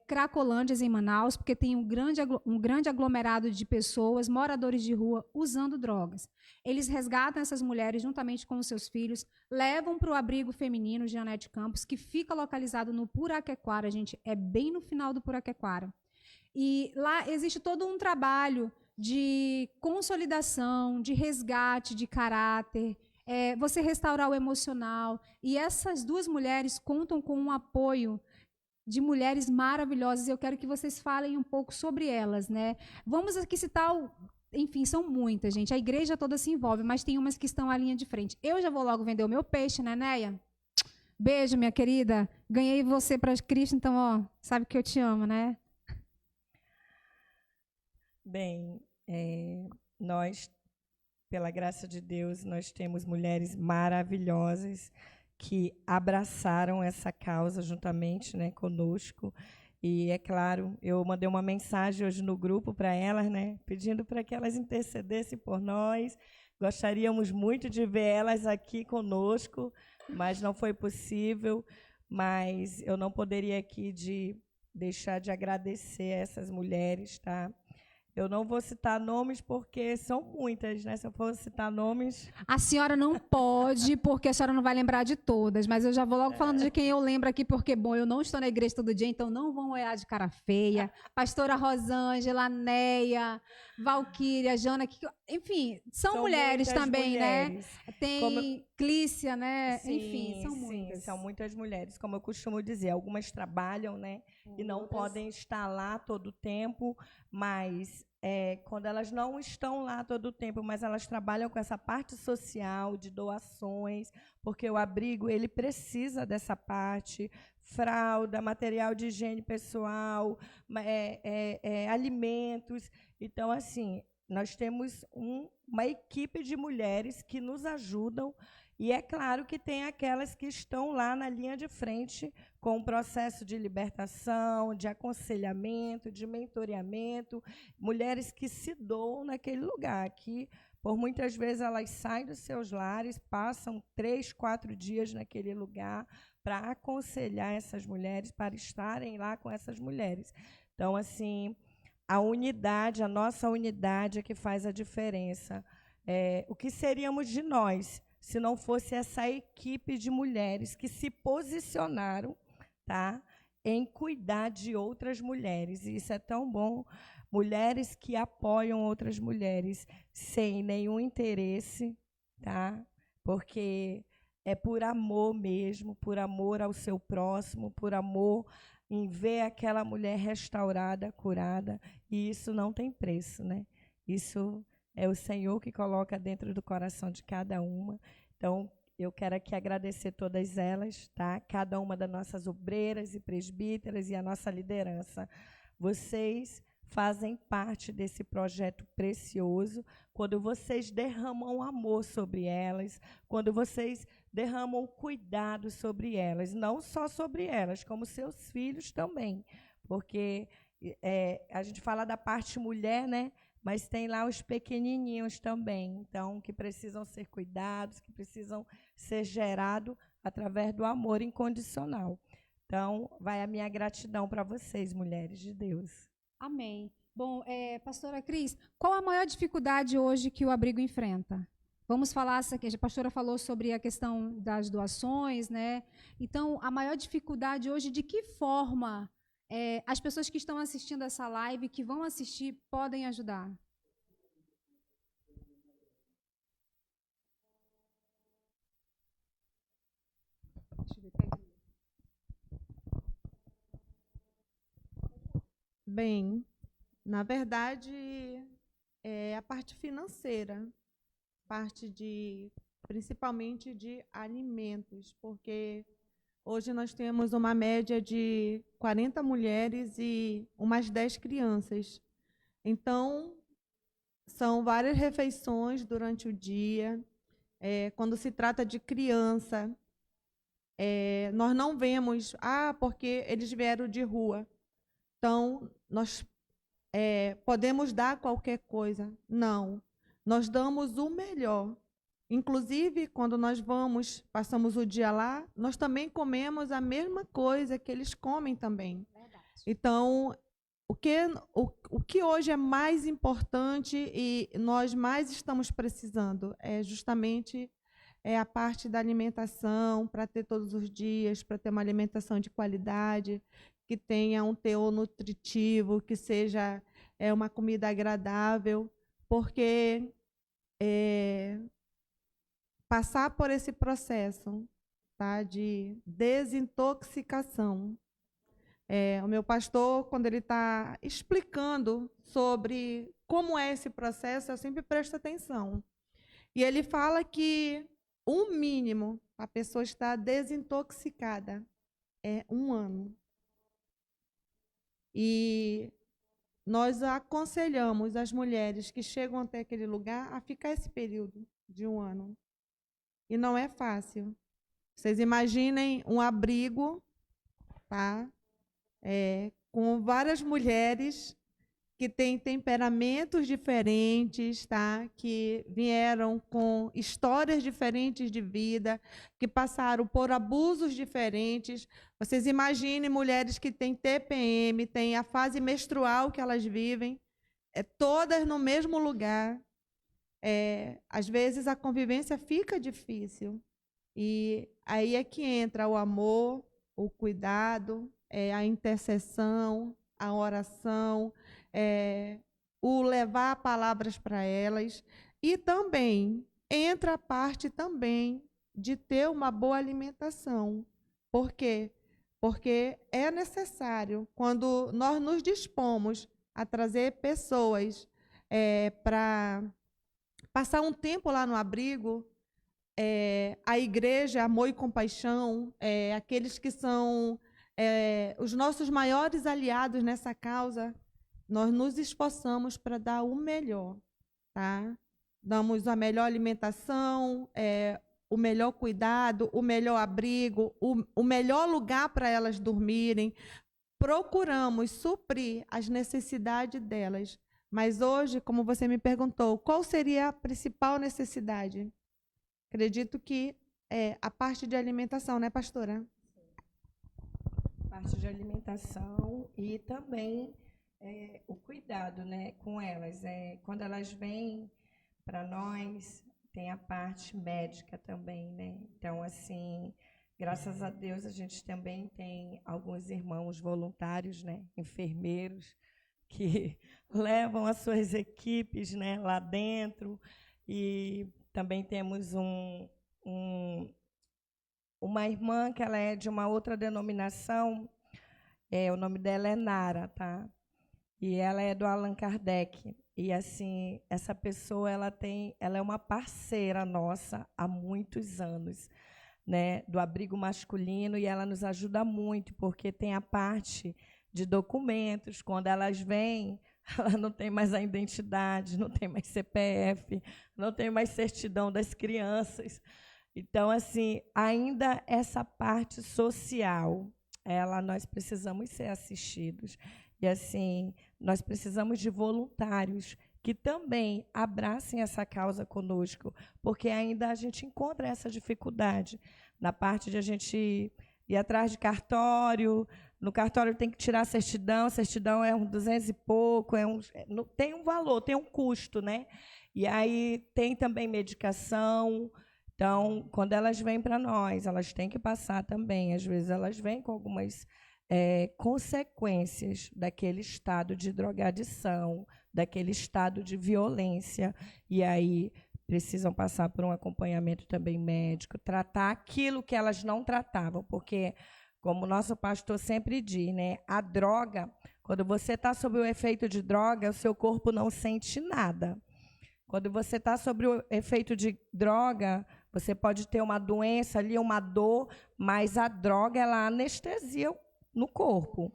cracolândias em Manaus, porque tem um grande aglomerado de pessoas, moradores de rua, usando drogas. Eles resgatam essas mulheres juntamente com os seus filhos, levam para o Abrigo Feminino Janete Campos, que fica localizado no Puraquequara, gente, é bem no final do Puraquequara. E lá existe todo um trabalho de consolidação, de resgate de caráter, você restaurar o emocional. E essas duas mulheres contam com um apoio de mulheres maravilhosas. Eu quero que vocês falem um pouco sobre elas, né? Vamos aqui citar, enfim, são muitas, gente. A igreja toda se envolve, mas tem umas que estão à linha de frente. Eu já vou logo vender o meu peixe, né, Neia? Beijo, minha querida. Ganhei você para Cristo, então, ó, sabe que eu te amo, né? Bem, nós, pela graça de Deus, nós temos mulheres maravilhosas que abraçaram essa causa juntamente, né, conosco. E, é claro, eu mandei uma mensagem hoje no grupo para elas, né, pedindo para que elas intercedessem por nós. Gostaríamos muito de ver elas aqui conosco, mas não foi possível. Mas eu não poderia aqui deixar de agradecer a essas mulheres, tá? Eu não vou citar nomes porque são muitas, né? Se eu for citar nomes... A senhora não pode, porque a senhora não vai lembrar de todas, mas eu já vou logo falando de quem eu lembro aqui, porque, bom, eu não estou na igreja todo dia, então não vão olhar de cara feia. Pastora Rosângela, Neia, Valquíria, Jana, enfim, são mulheres também, mulheres, né? Tem Clícia, né? Sim, enfim, são muitas. Sim, são muitas mulheres, como eu costumo dizer. Algumas trabalham, né? E não podem estar lá todo o tempo, mas quando elas não estão lá todo o tempo, mas elas trabalham com essa parte social de doações, porque o abrigo ele precisa dessa parte, fralda, material de higiene pessoal, alimentos. Então, assim, nós temos uma equipe de mulheres que nos ajudam. E é claro que tem aquelas que estão lá na linha de frente com o processo de libertação, de aconselhamento, de mentoreamento, mulheres que se doam naquele lugar, que por muitas vezes elas saem dos seus lares, passam 3, 4 dias naquele lugar para aconselhar essas mulheres, para estarem lá com essas mulheres. Então, assim, a nossa unidade é que faz a diferença. O que seríamos de nós se não fosse essa equipe de mulheres que se posicionaram, tá, em cuidar de outras mulheres? E isso é tão bom. Mulheres que apoiam outras mulheres sem nenhum interesse, tá? Porque é por amor mesmo, por amor ao seu próximo, por amor em ver aquela mulher restaurada, curada. E isso não tem preço, né? Isso é o Senhor que coloca dentro do coração de cada uma. Então, eu quero aqui agradecer todas elas, tá? Cada uma das nossas obreiras e presbíteras e a nossa liderança. Vocês fazem parte desse projeto precioso quando vocês derramam amor sobre elas, quando vocês derramam cuidado sobre elas, não só sobre elas, como seus filhos também. Porque a gente fala da parte mulher, né? Mas tem lá os pequenininhos também, então, que precisam ser cuidados, que precisam ser gerados através do amor incondicional. Então, vai a minha gratidão para vocês, mulheres de Deus. Amém. Bom, pastora Cris, qual a maior dificuldade hoje que o abrigo enfrenta? Vamos falar, a pastora falou sobre a questão das doações, né? Então, a maior dificuldade hoje, de que forma as pessoas que estão assistindo essa live, que vão assistir, podem ajudar? Deixa eu ver, pega aí. Bem, na verdade, é a parte financeira, parte principalmente de alimentos, porque hoje nós temos uma média de 40 mulheres e umas 10 crianças. Então, são várias refeições durante o dia. Quando se trata de criança, nós não vemos, porque eles vieram de rua. Então, nós podemos dar qualquer coisa. Não, nós damos o melhor. Inclusive, quando nós passamos o dia lá, nós também comemos a mesma coisa que eles comem também. Verdade. Então, o que hoje é mais importante e nós mais estamos precisando é justamente a parte da alimentação, para ter todos os dias, para ter uma alimentação de qualidade, que tenha um teor nutritivo, que seja uma comida agradável, porque passar por esse processo, tá, de desintoxicação. O meu pastor, quando ele está explicando sobre como é esse processo, eu sempre presto atenção. E ele fala que o mínimo a pessoa está desintoxicada é 1 ano. E nós aconselhamos as mulheres que chegam até aquele lugar a ficar esse período de 1 ano. E não é fácil. Vocês imaginem um abrigo, tá? Com várias mulheres que têm temperamentos diferentes, tá? Que vieram com histórias diferentes de vida, que passaram por abusos diferentes. Vocês imaginem mulheres que têm TPM, têm a fase menstrual que elas vivem, todas no mesmo lugar. Às vezes a convivência fica difícil. E aí é que entra o amor, o cuidado, a intercessão, a oração, o levar palavras para elas. E também entra a parte também de ter uma boa alimentação. Por quê? Porque é necessário, quando nós nos dispomos a trazer pessoas para passar um tempo lá no abrigo, a igreja Amor e Compaixão, aqueles que são os nossos maiores aliados nessa causa, nós nos esforçamos para dar o melhor, tá? Damos a melhor alimentação, o melhor cuidado, o melhor abrigo, o melhor lugar para elas dormirem. Procuramos suprir as necessidades delas. Mas hoje, como você me perguntou, qual seria a principal necessidade? Acredito que é a parte de alimentação, né, pastora? Parte de alimentação e também o cuidado, né, com elas. Quando elas vêm para nós, tem a parte médica também, né? Então, assim, graças a Deus, a gente também tem alguns irmãos voluntários, né, enfermeiros, que levam as suas equipes, né, lá dentro. E também temos uma irmã que ela é de uma outra denominação, o nome dela é Nara, tá? E ela é do Allan Kardec. E assim, essa pessoa ela é uma parceira nossa há muitos anos, né, do abrigo masculino, e ela nos ajuda muito, porque tem a parte de documentos. Quando elas vêm, ela não tem mais a identidade, não tem mais CPF, não tem mais certidão das crianças. Então, assim, ainda essa parte social, nós precisamos ser assistidos. E, assim, nós precisamos de voluntários que também abracem essa causa conosco, porque ainda a gente encontra essa dificuldade na parte de a gente ir atrás de cartório. No cartório tem que tirar a certidão é uns 200 e pouco, tem um valor, tem um custo, né? E aí tem também medicação. Então, quando elas vêm para nós, elas têm que passar também. Às vezes, elas vêm com algumas consequências daquele estado de drogadição, daquele estado de violência. E aí precisam passar por um acompanhamento também médico, tratar aquilo que elas não tratavam, porque, como o nosso pastor sempre diz, né, a droga, quando você está sob o efeito de droga, o seu corpo não sente nada. Quando você está sob o efeito de droga, você pode ter uma doença ali, uma dor, mas a droga, ela anestesia no corpo.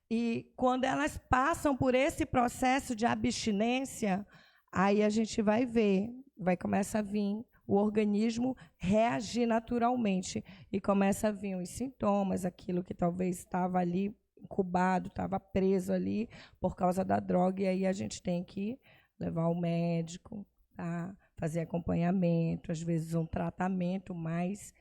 E quando elas passam por esse processo de abstinência, aí a gente vai ver, vai começar a vir o organismo reagir naturalmente e começa a vir os sintomas, aquilo que talvez estava ali incubado, estava preso ali por causa da droga, e aí a gente tem que levar ao médico, tá? Fazer acompanhamento, às vezes um tratamento mais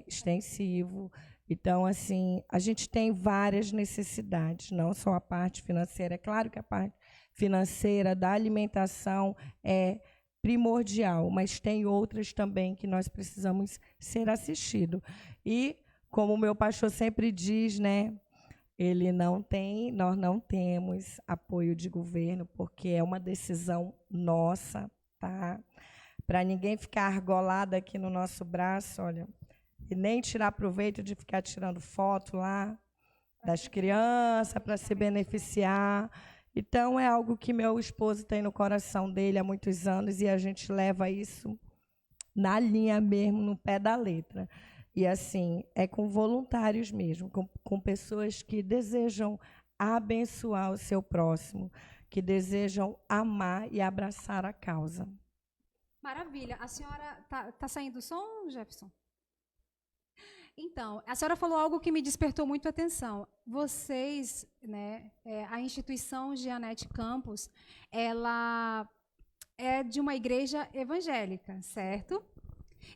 extensivo. Então, assim, a gente tem várias necessidades, não só a parte financeira. É claro que a parte financeira da alimentação é primordial, mas tem outras também que nós precisamos ser assistidos. E, como o meu pastor sempre diz, né, nós não temos apoio de governo, porque é uma decisão nossa, tá? Para ninguém ficar argolado aqui no nosso braço, olha, e nem tirar proveito de ficar tirando foto lá das crianças para se beneficiar. Então, é algo que meu esposo tem no coração dele há muitos anos e a gente leva isso na linha mesmo, no pé da letra. E, assim, é com voluntários mesmo, com pessoas que desejam abençoar o seu próximo, que desejam amar e abraçar a causa. Maravilha. A senhora tá saindo o som, Jefferson? Então, a senhora falou algo que me despertou muito a atenção. Vocês, né, a instituição Jeanette Campos, ela é de uma igreja evangélica, certo?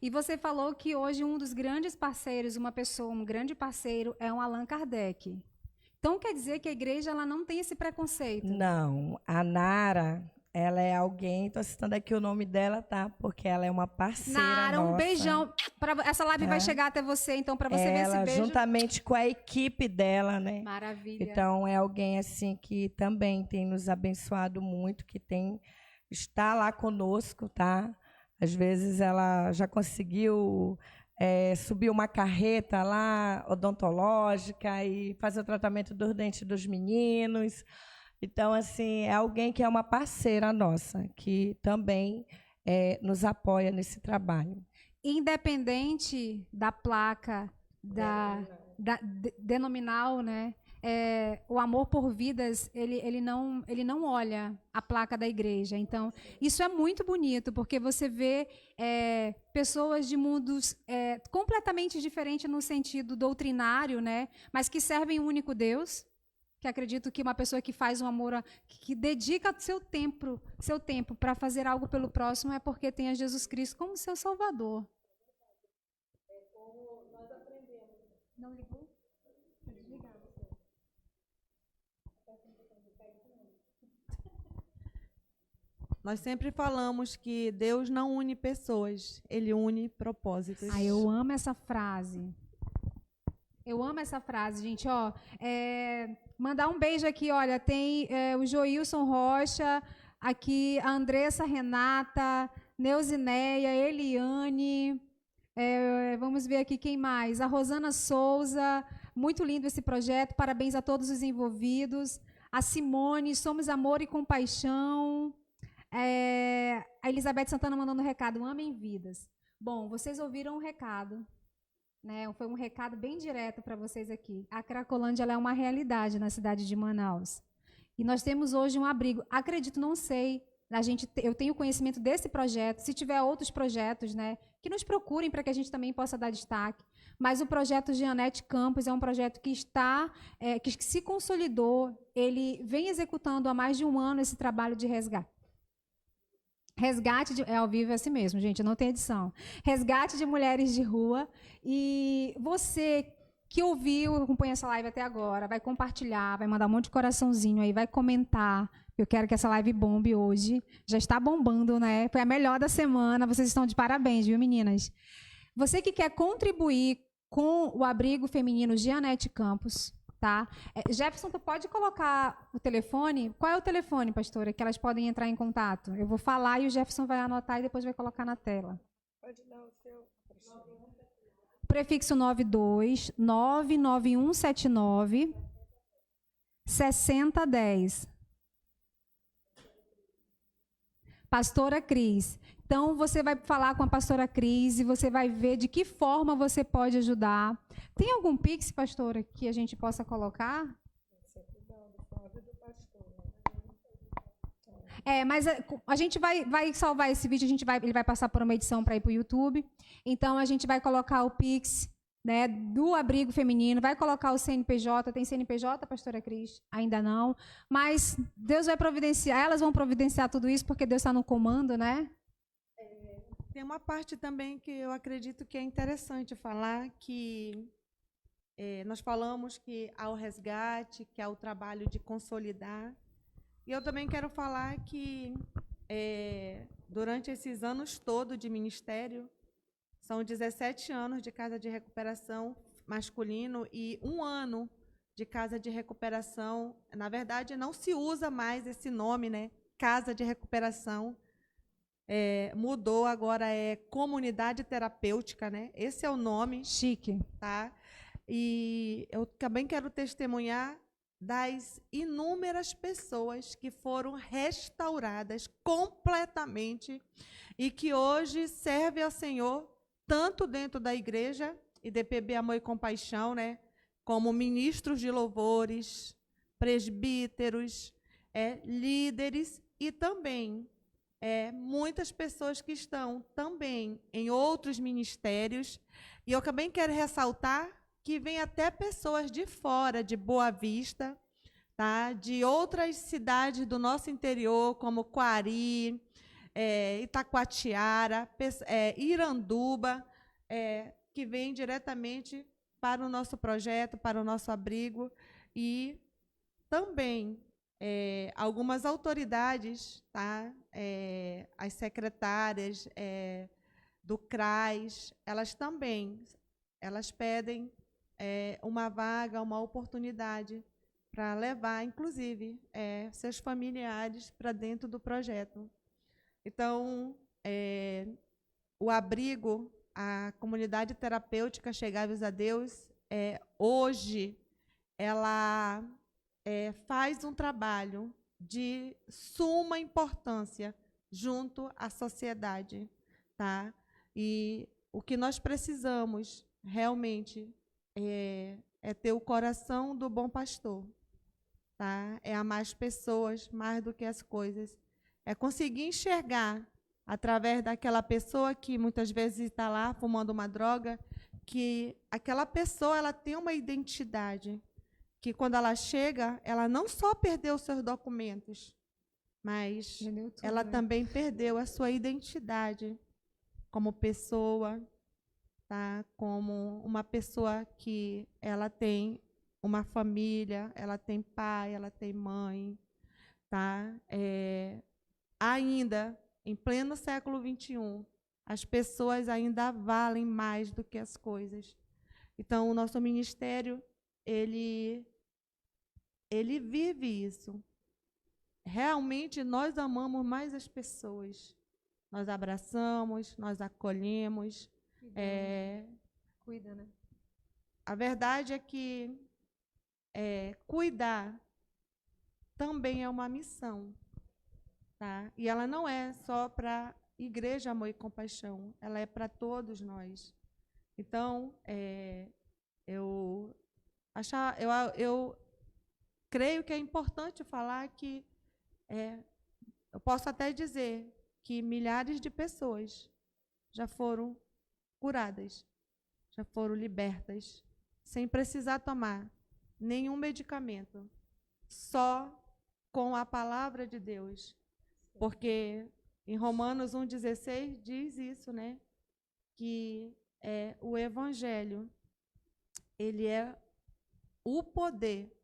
E você falou que hoje um dos grandes parceiros, um grande parceiro, é um Allan Kardec. Então, quer dizer que a igreja ela não tem esse preconceito? Não, a Nara, ela é alguém, estou citando aqui o nome dela, tá? Porque ela é uma parceira Nara, um nossa. beijão. Essa live vai chegar até você, então, para você ver esse Ela, beijo. juntamente com a equipe dela, né? Maravilha. Então, é alguém assim que também tem nos abençoado muito, que está lá conosco, tá? Às vezes ela já conseguiu subir uma carreta lá odontológica e fazer o tratamento dos dentes dos meninos. Então, assim, é alguém que é uma parceira nossa, que também nos apoia nesse trabalho. Independente da placa denominal, né? O amor por vidas, ele não olha a placa da igreja. Então, isso é muito bonito, porque você vê pessoas de mundos completamente diferentes no sentido doutrinário, né? Mas que servem um único Deus. Que acredito que uma pessoa que faz um amor, que dedica seu tempo para fazer algo pelo próximo, é porque tem a Jesus Cristo como seu Salvador. Como nós aprendemos. Não ligou? Desligar. Nós sempre falamos que Deus não une pessoas, Ele une propósitos. Eu amo essa frase. Eu amo essa frase, gente. Ó, mandar um beijo aqui, olha, tem o Joilson Rocha, aqui a Andressa Renata, Neuzineia, Eliane, vamos ver aqui quem mais, a Rosana Souza, muito lindo esse projeto, parabéns a todos os envolvidos, a Simone, Somos Amor e Compaixão, a Elizabeth Santana mandando um recado, amem vidas. Bom, vocês ouviram um recado, né? Foi um recado bem direto para vocês aqui. A Cracolândia ela é uma realidade na cidade de Manaus. E nós temos hoje um abrigo. Acredito, não sei, eu tenho conhecimento desse projeto. Se tiver outros projetos, né, que nos procurem para que a gente também possa dar destaque. Mas o projeto Jeanette Campos é um projeto que que se consolidou. Ele vem executando há mais de um ano esse trabalho de resgate. Ao vivo é assim mesmo, gente, não tem edição. Resgate de mulheres de rua. E você que ouviu, acompanha essa live até agora, vai compartilhar, vai mandar um monte de coraçãozinho aí, vai comentar. Eu quero que essa live bombe hoje. Já está bombando, né? Foi a melhor da semana. Vocês estão de parabéns, viu, meninas? Você que quer contribuir com o abrigo feminino Jeanette Campos, tá? Jefferson, tu pode colocar o telefone? Qual é o telefone, pastora, que elas podem entrar em contato? Eu vou falar e o Jefferson vai anotar e depois vai colocar na tela. Pode dar o seu. Prefixo 92 99179 6010. Pastora Cris. Então, você vai falar com a pastora Cris e você vai ver de que forma você pode ajudar. Tem algum Pix, pastora, que a gente possa colocar? Mas a gente vai salvar esse vídeo, ele vai passar por uma edição para ir para o YouTube. Então, a gente vai colocar o Pix, né, do abrigo feminino, vai colocar o CNPJ. Tem CNPJ, pastora Cris? Ainda não. Mas Deus vai providenciar, elas vão providenciar tudo isso, porque Deus está no comando, né? Tem uma parte também que eu acredito que é interessante falar, que nós falamos que há o resgate, que há o trabalho de consolidar. E eu também quero falar que, durante esses anos todos de ministério, são 17 anos de casa de recuperação masculino e 1 ano de casa de recuperação. Na verdade, não se usa mais esse nome, né? Casa de recuperação. Mudou, agora é comunidade terapêutica, né? Esse é o nome. Chique. Tá? E eu também quero testemunhar das inúmeras pessoas que foram restauradas completamente e que hoje servem ao Senhor, tanto dentro da igreja, IDPB Amor e Compaixão, né, como ministros de louvores, presbíteros, líderes e também muitas pessoas que estão também em outros ministérios. E eu também quero ressaltar que vem até pessoas de fora, de Boa Vista, tá? De outras cidades do nosso interior, como Quari, Itacoatiara, Iranduba, que vêm diretamente para o nosso projeto, para o nosso abrigo. E também algumas autoridades, tá? As secretárias do CRAS, elas pedem uma vaga, uma oportunidade para levar, inclusive, seus familiares para dentro do projeto. Então, o abrigo, a comunidade terapêutica Chegai-vos a Deus, hoje, ela faz um trabalho de suma importância junto à sociedade, tá? E o que nós precisamos realmente é ter o coração do bom pastor, tá? É amar as pessoas mais do que as coisas. É conseguir enxergar através daquela pessoa que muitas vezes está lá fumando uma droga, que aquela pessoa ela tem uma identidade, que quando ela chega, ela não só perdeu os seus documentos, mas ela também perdeu a sua identidade como pessoa, tá? Como uma pessoa que ela tem uma família, ela tem pai, ela tem mãe, tá? Ainda, em pleno século XXI, as pessoas ainda valem mais do que as coisas. Então, o nosso ministério, ele vive isso. Realmente, nós amamos mais as pessoas. Nós abraçamos, nós acolhemos. Cuida, né? A verdade é que cuidar também é uma missão, tá? E ela não é só para a Igreja Amor e Compaixão, ela é para todos nós. Então, eu creio que é importante falar que eu posso até dizer que milhares de pessoas já foram curadas, já foram libertas, sem precisar tomar nenhum medicamento, só com a palavra de Deus. Porque em Romanos 1,16 diz isso, né? Que o Evangelho, ele é o poder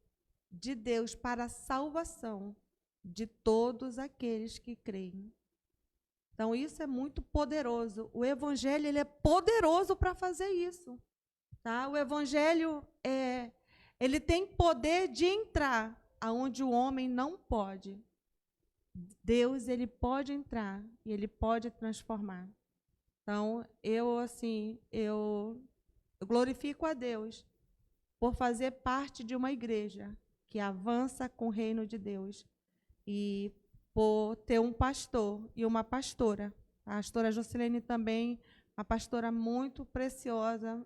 de Deus para a salvação de todos aqueles que creem. Então, isso é muito poderoso. O Evangelho ele é poderoso para fazer isso. Tá? O Evangelho ele tem poder de entrar aonde o homem não pode. Deus ele pode entrar e ele pode transformar. Então, eu glorifico a Deus por fazer parte de uma igreja que avança com o reino de Deus e por ter um pastor e uma pastora. A pastora Jocelene também, uma pastora muito preciosa,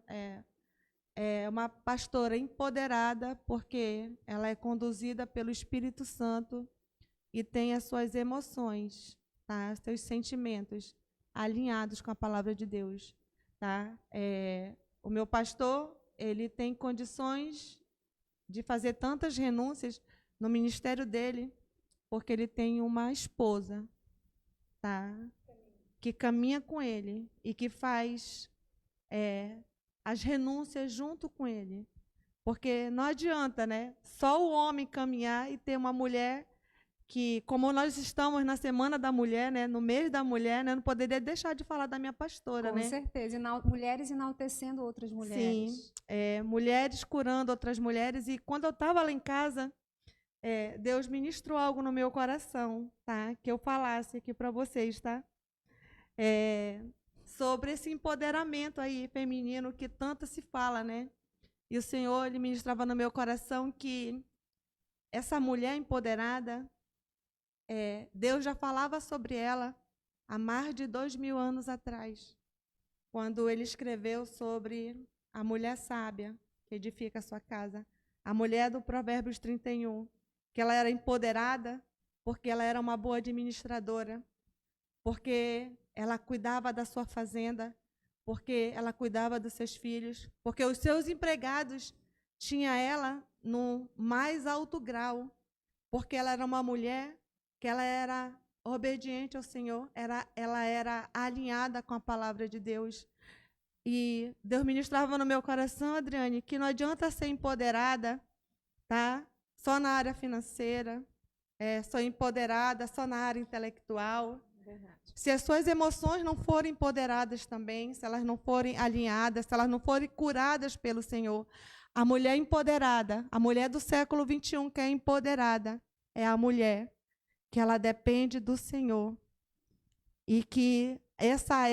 uma pastora empoderada, porque ela é conduzida pelo Espírito Santo e tem as suas emoções, tá? Seus sentimentos alinhados com a palavra de Deus. Tá? O meu pastor, ele tem condições de fazer tantas renúncias no ministério dele, porque ele tem uma esposa, tá? Que caminha com ele e que faz as renúncias junto com ele. Porque não adianta, né? Só o homem caminhar e ter uma mulher que, como nós estamos na Semana da Mulher, né, no mês da mulher, né, eu não poderia deixar de falar da minha pastora, Com né? certeza. Mulheres enaltecendo outras mulheres. Sim, mulheres curando outras mulheres. E quando eu estava lá em casa, Deus ministrou algo no meu coração, tá? Que eu falasse aqui para vocês, tá? Sobre esse empoderamento aí feminino que tanto se fala, né? E o Senhor, Ele ministrava no meu coração que essa mulher empoderada, Deus já falava sobre ela há mais de 2000 anos atrás, quando Ele escreveu sobre a mulher sábia que edifica a sua casa, a mulher do Provérbios 31, que ela era empoderada porque ela era uma boa administradora, porque ela cuidava da sua fazenda, porque ela cuidava dos seus filhos, porque os seus empregados tinham ela no mais alto grau, porque ela era uma mulher que ela era obediente ao Senhor, ela era alinhada com a palavra de Deus. E Deus ministrava no meu coração, Adriane, que não adianta ser empoderada, tá? Só na área financeira, só empoderada só na área intelectual. Verdade. Se as suas emoções não forem empoderadas também, se elas não forem alinhadas, se elas não forem curadas pelo Senhor, a mulher empoderada, a mulher do século 21 que é empoderada, é a mulher que ela depende do Senhor. E que essa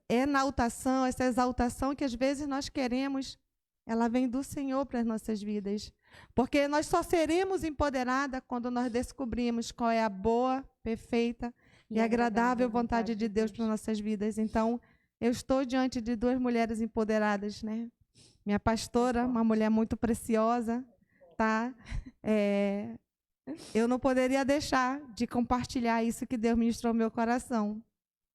enaltação, essa exaltação que às vezes nós queremos, ela vem do Senhor para as nossas vidas. Porque nós só seremos empoderadas quando nós descobrimos qual é a boa, perfeita e agradável vontade de Deus para nossas vidas. Então, eu estou diante de duas mulheres empoderadas, né? Minha pastora, uma mulher muito preciosa, tá? Eu não poderia deixar de compartilhar isso que Deus ministrou no meu coração.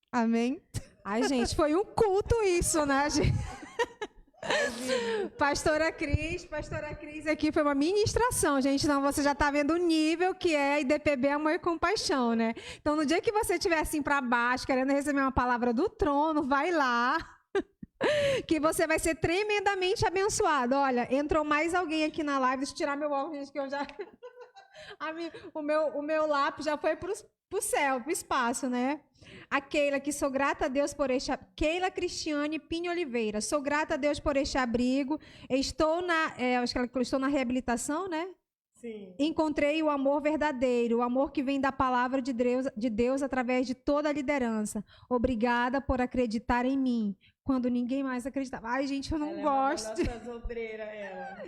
Amém? Ai, gente, foi um culto isso, né, gente? Pastora Cris aqui foi uma ministração, gente. Não, você já está vendo o nível que é IDPB Amor e Compaixão, né? Então, no dia que você estiver assim para baixo, querendo receber uma palavra do trono, vai lá, que você vai ser tremendamente abençoado. Olha, entrou mais alguém aqui na live. Deixa eu tirar meu óculos, que eu já... o meu lápis já foi para o céu, para o espaço, né? A Keila, que sou grata a Deus por este... Keila Cristiane Pinho Oliveira. Sou grata a Deus por este abrigo. Estou acho que ela estou na reabilitação, né? Sim. Encontrei o amor verdadeiro, o amor que vem da palavra de Deus através de toda a liderança. Obrigada por acreditar em mim, quando ninguém mais acreditava. Ai, gente, eu não gosto. Ela é uma obreira, ela.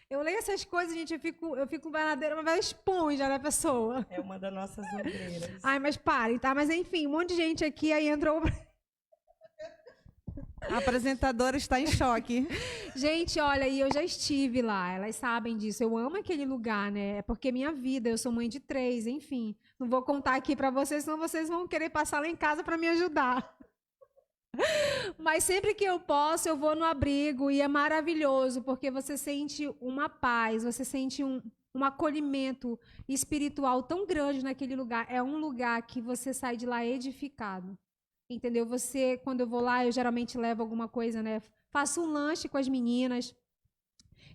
Eu leio essas coisas, gente, eu fico verdadeira, uma esponja da pessoa. É uma das nossas obreiras. Ai, mas parem, tá? Mas enfim, um monte de gente aqui, aí entrou... A apresentadora está em choque. Gente, olha, e eu já estive lá, elas sabem disso. Eu amo aquele lugar, né? É porque minha vida, eu sou mãe de 3, enfim. Não vou contar aqui para vocês, senão vocês vão querer passar lá em casa para me ajudar. Mas sempre que eu posso, eu vou no abrigo e é maravilhoso, porque você sente uma paz, você sente um acolhimento espiritual tão grande naquele lugar. É um lugar que você sai de lá edificado. Entendeu? Quando eu vou lá, eu geralmente levo alguma coisa, né? Faço um lanche com as meninas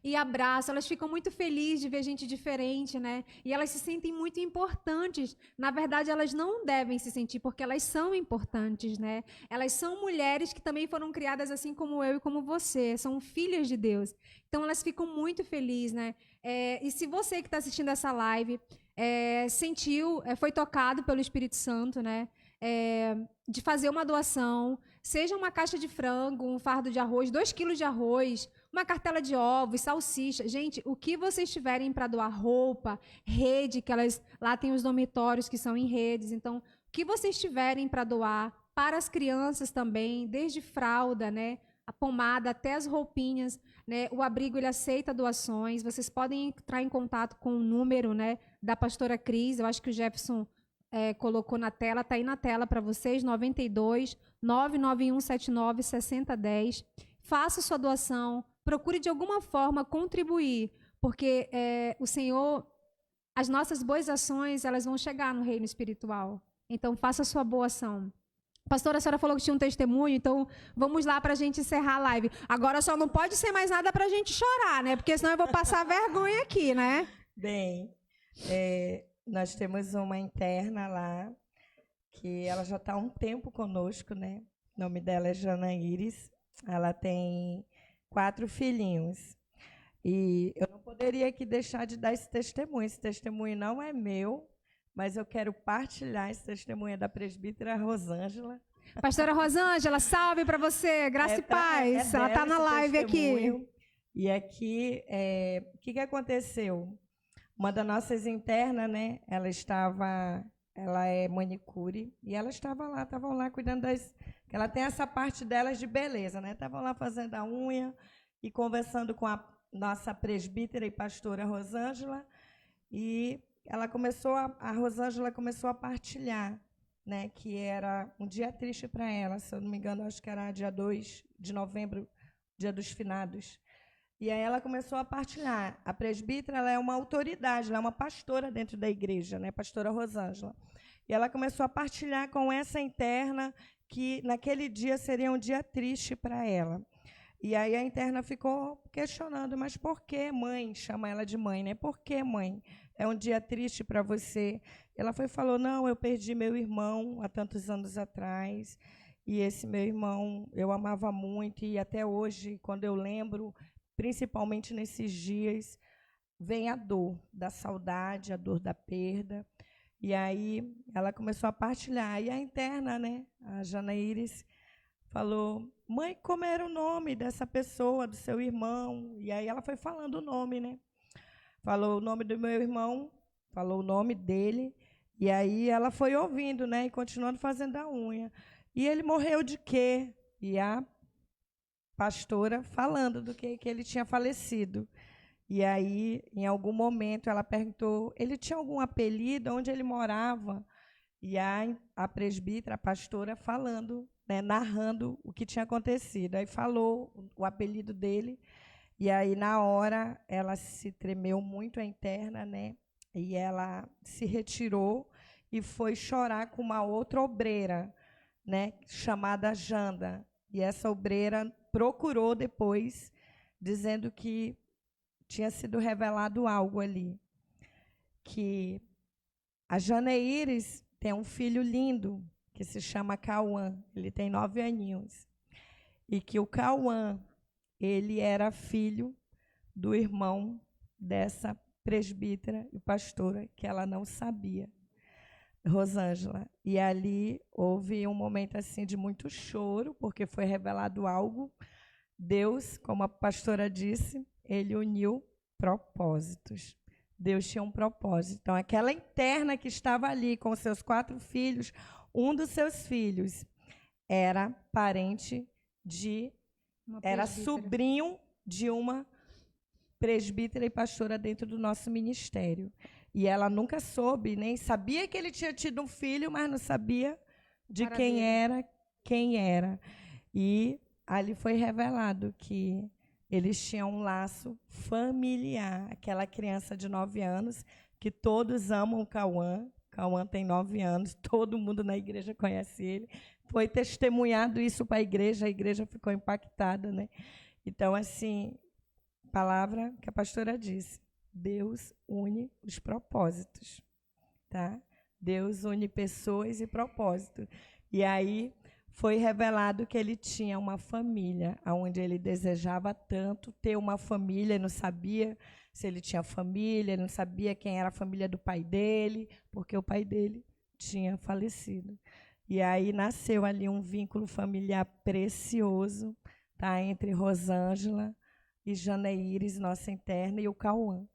e abraço. Elas ficam muito felizes de ver gente diferente, né? E elas se sentem muito importantes. Na verdade, elas não devem se sentir, porque elas são importantes, né? Elas são mulheres que também foram criadas assim como eu e como você. São filhas de Deus. Então, elas ficam muito felizes, né? E se você que está assistindo essa live foi tocado pelo Espírito Santo, né? De fazer uma doação, seja uma caixa de frango, um fardo de arroz, 2 quilos de arroz, uma cartela de ovos, salsicha. Gente, o que vocês tiverem para doar, roupa, rede, que lá tem os dormitórios que são em redes. Então, o que vocês tiverem para doar, para as crianças também, desde fralda, né, a pomada até as roupinhas, né, o abrigo ele aceita doações. Vocês podem entrar em contato com o número, né, da pastora Cris. Eu acho que o Jefferson colocou na tela, está aí na tela para vocês, 92 991 79 6010. Faça sua doação, procure de alguma forma contribuir, porque o Senhor, as nossas boas ações, elas vão chegar no reino espiritual. Então, faça sua boa ação. Pastora, a senhora falou que tinha um testemunho, então vamos lá para a gente encerrar a live. Agora só não pode ser mais nada para a gente chorar, né? Porque senão eu vou passar vergonha aqui, né? Bem, Nós temos uma interna lá, que ela já está há um tempo conosco, né? O nome dela é Janaíris. Ela tem 4 filhinhos. E eu não poderia aqui deixar de dar esse testemunho. Esse testemunho não é meu, mas eu quero partilhar esse testemunho da presbítera Rosângela. Pastora Rosângela, salve para você, graça e paz. Ela está na live aqui. E aqui, o que aconteceu? Uma das nossas internas, né? Ela é manicure, e ela estavam lá cuidando das... Ela tem essa parte delas de beleza, né? Estavam lá fazendo a unha e conversando com a nossa presbítera e pastora Rosângela, e a Rosângela começou a partilhar, né, que era um dia triste para ela, se eu não me engano, acho que era dia 2 de novembro, dia dos finados. E aí ela começou a partilhar. A presbítera, ela é uma autoridade, ela é uma pastora dentro da igreja, né, pastora Rosângela. E ela começou a partilhar com essa interna que naquele dia seria um dia triste para ela. E aí a interna ficou questionando, mas por que, mãe? Chama ela de mãe, né? Por que, mãe? É um dia triste para você? Ela falou, não, eu perdi meu irmão há tantos anos atrás, e esse meu irmão eu amava muito, e até hoje, quando eu lembro, principalmente nesses dias, vem a dor da saudade, a dor da perda. E aí ela começou a partilhar. E a interna, né, a Janaíris, falou, mãe, como era o nome dessa pessoa, do seu irmão? E aí ela foi falando o nome, né? Falou o nome do meu irmão, falou o nome dele, e aí ela foi ouvindo, né, e continuando fazendo a unha. E ele morreu de quê? E a pastora falando do que ele tinha falecido. E aí, em algum momento, ela perguntou, ele tinha algum apelido, onde ele morava? E a presbítera, a pastora, falando, né, narrando o que tinha acontecido. Aí falou o apelido dele, e aí, na hora, ela se tremeu muito a interna, né? E ela se retirou e foi chorar com uma outra obreira, né, chamada Janda. E essa obreira procurou depois, dizendo que tinha sido revelado algo ali. Que a Janaíris tem um filho lindo, que se chama Cauã. Ele tem 9 aninhos. E que o Cauã, ele era filho do irmão dessa presbítera e pastora, que ela não sabia, Rosângela. E ali houve um momento assim de muito choro, porque foi revelado algo. Deus, como a pastora disse, ele uniu propósitos. Deus tinha um propósito. Então, aquela interna que estava ali com seus 4 filhos, um dos seus filhos era parente era sobrinho de uma presbítera e pastora dentro do nosso ministério. E ela nunca soube, nem sabia que ele tinha tido um filho, mas não sabia de quem era. E ali foi revelado que eles tinham um laço familiar. Aquela criança de 9 anos, que todos amam o Cauã. Cauã tem 9 anos, todo mundo na igreja conhece ele. Foi testemunhado isso para a igreja ficou impactada, né? Então, assim, palavra que a pastora disse, Deus une os propósitos, tá? Deus une pessoas e propósito. E aí foi revelado que ele tinha uma família, onde ele desejava tanto ter uma família, não sabia se ele tinha família, não sabia quem era a família do pai dele, porque o pai dele tinha falecido. E aí nasceu ali um vínculo familiar precioso, tá, entre Rosângela e Janaíris, nossa interna, e o Cauã.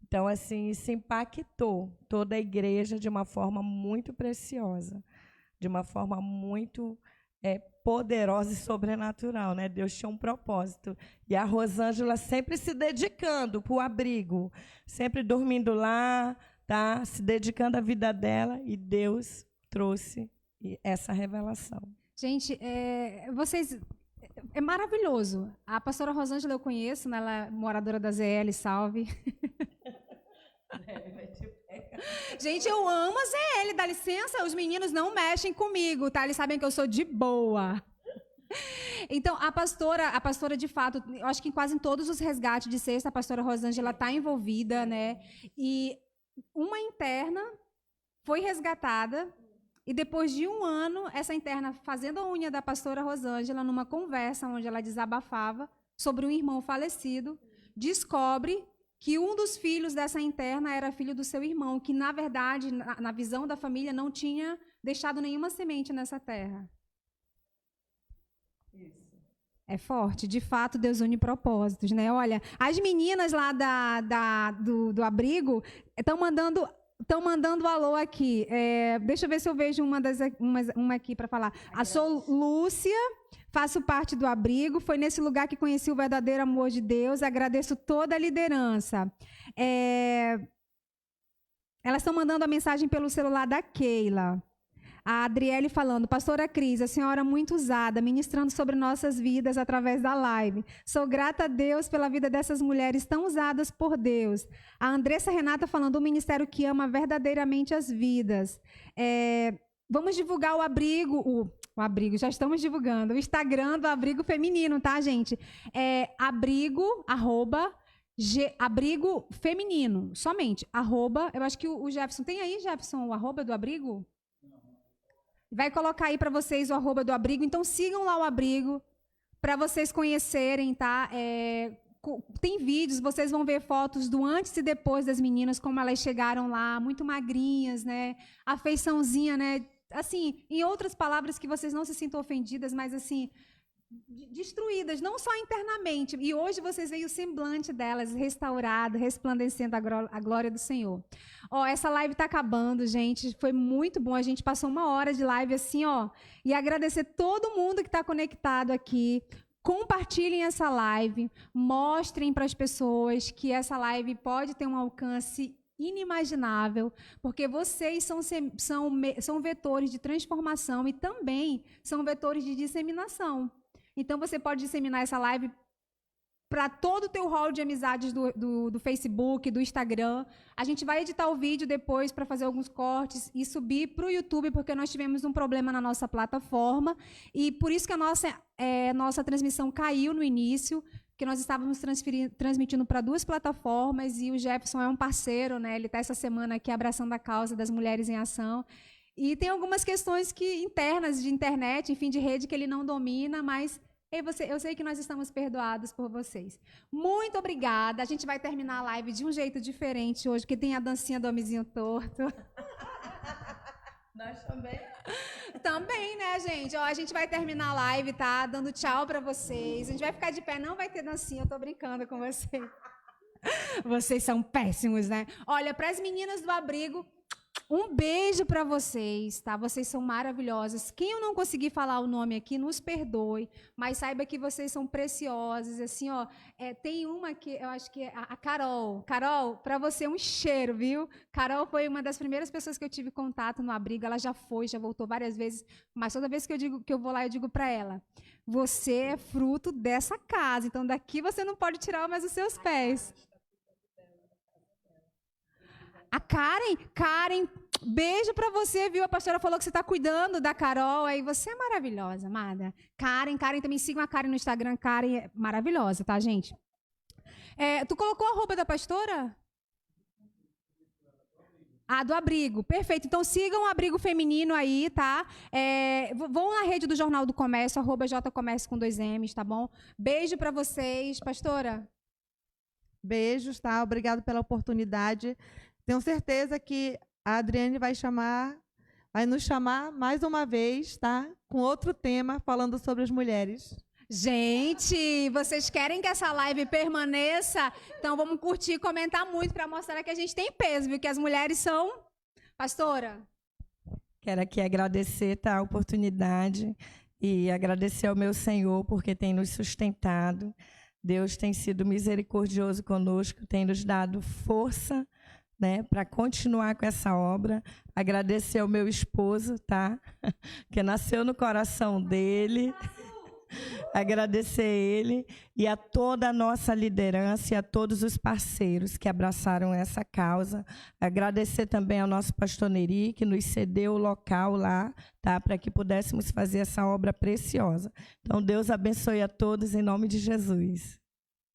Então, assim, isso impactou toda a igreja de uma forma muito preciosa, de uma forma muito poderosa e sobrenatural, né? Deus tinha um propósito. E a Rosângela sempre se dedicando para o abrigo, sempre dormindo lá, tá? Se dedicando à vida dela, e Deus trouxe essa revelação. Gente, vocês... É maravilhoso. A pastora Rosângela eu conheço, né? Ela é moradora da ZL, salve. Gente, eu amo a ZL, dá licença, os meninos não mexem comigo, tá? Eles sabem que eu sou de boa. Então, a pastora de fato, eu acho que quase em todos os resgates de cesta, a pastora Rosângela está envolvida, né? E uma interna foi resgatada e depois de 1 ano, essa interna fazendo a unha da pastora Rosângela, numa conversa onde ela desabafava sobre um irmão falecido, descobre que um dos filhos dessa interna era filho do seu irmão, que, na verdade, na visão da família, não tinha deixado nenhuma semente nessa terra. Isso. É forte. De fato, Deus une propósitos, né? Olha, as meninas lá do abrigo estão mandando alô aqui. Deixa eu ver se eu vejo uma aqui para falar. Sou Lúcia, faço parte do abrigo. Foi nesse lugar que conheci o verdadeiro amor de Deus. Agradeço toda a liderança. Elas estão mandando a mensagem pelo celular da Keila. A Adriele falando, pastora Cris, a senhora é muito usada, ministrando sobre nossas vidas através da live. Sou grata a Deus pela vida dessas mulheres tão usadas por Deus. A Andressa Renata falando, um ministério que ama verdadeiramente as vidas. Vamos divulgar o abrigo, o abrigo, já estamos divulgando, o Instagram do Abrigo Feminino, tá, gente? Abrigo Feminino, somente, eu acho que o Jefferson, tem aí, Jefferson, o arroba do abrigo? Vai colocar aí para vocês o arroba do abrigo. Então, sigam lá o abrigo para vocês conhecerem, tá? Tem vídeos, vocês vão ver fotos do antes e depois das meninas, como elas chegaram lá, muito magrinhas, né? A feiçãozinha, né? Assim, em outras palavras, que vocês não se sintam ofendidas, mas assim, destruídas, não só internamente. E hoje vocês veem o semblante delas restaurado, resplandecendo a glória do Senhor. Essa live está acabando, gente. Foi muito bom. A gente passou 1 hora de live assim, e agradecer todo mundo que está conectado aqui. Compartilhem essa live, mostrem para as pessoas que essa live pode ter um alcance inimaginável, porque vocês são vetores de transformação e também são vetores de disseminação. Então, você pode disseminar essa live para todo o teu hall de amizades do Facebook, do Instagram. A gente vai editar o vídeo depois para fazer alguns cortes e subir para o YouTube, porque nós tivemos um problema na nossa plataforma. E por isso que a nossa transmissão caiu no início, que nós estávamos transmitindo para 2 plataformas, e o Jefferson é um parceiro, né? Ele está essa semana aqui abraçando a causa das mulheres em ação. E tem algumas questões internas de internet, enfim, de rede, que ele não domina, mas eu sei que nós estamos perdoados por vocês. Muito obrigada. A gente vai terminar a live de um jeito diferente hoje, porque tem a dancinha do homenzinho torto. Nós também. Também, né, gente? A gente vai terminar a live, tá? Dando tchau para vocês. A gente vai ficar de pé, não vai ter dancinha, eu tô brincando com vocês. Vocês são péssimos, né? Olha, para as meninas do abrigo, um beijo para vocês, tá? Vocês são maravilhosas. Quem eu não conseguir falar o nome aqui, nos perdoe, mas saiba que vocês são preciosas. Assim, tem uma que eu acho que é a Carol. Carol, para você um cheiro, viu? Carol foi uma das primeiras pessoas que eu tive contato no abrigo. Ela já voltou várias vezes, mas toda vez que eu vou lá, eu digo para ela: você é fruto dessa casa, então daqui você não pode tirar mais os seus pés. A Karen, beijo pra você, viu? A pastora falou que você tá cuidando da Carol, aí você é maravilhosa, amada. Karen, também sigam a Karen no Instagram, Karen é maravilhosa, tá, gente? Tu colocou a roupa da pastora? Do abrigo, perfeito. Então sigam o Abrigo Feminino aí, tá? Vão na rede do Jornal do Comércio, @jcomércio com 2 M's, tá bom? Beijo pra vocês, pastora. Beijos, tá? Obrigado pela oportunidade. Tenho certeza que a Adriane vai nos chamar mais uma vez, tá? Com outro tema, falando sobre as mulheres. Gente, vocês querem que essa live permaneça? Então vamos curtir e comentar muito para mostrar que a gente tem peso, viu? Que as mulheres são... Pastora? Quero aqui agradecer, tá, a oportunidade e agradecer ao meu Senhor porque tem nos sustentado. Deus tem sido misericordioso conosco, tem nos dado força, né, para continuar com essa obra. Agradecer ao meu esposo, tá? Que nasceu no coração dele. Agradecer ele e a toda a nossa liderança e a todos os parceiros que abraçaram essa causa. Agradecer também ao nosso pastor Neri, que nos cedeu o local lá, tá, para que pudéssemos fazer essa obra preciosa. Então, Deus abençoe a todos em nome de Jesus.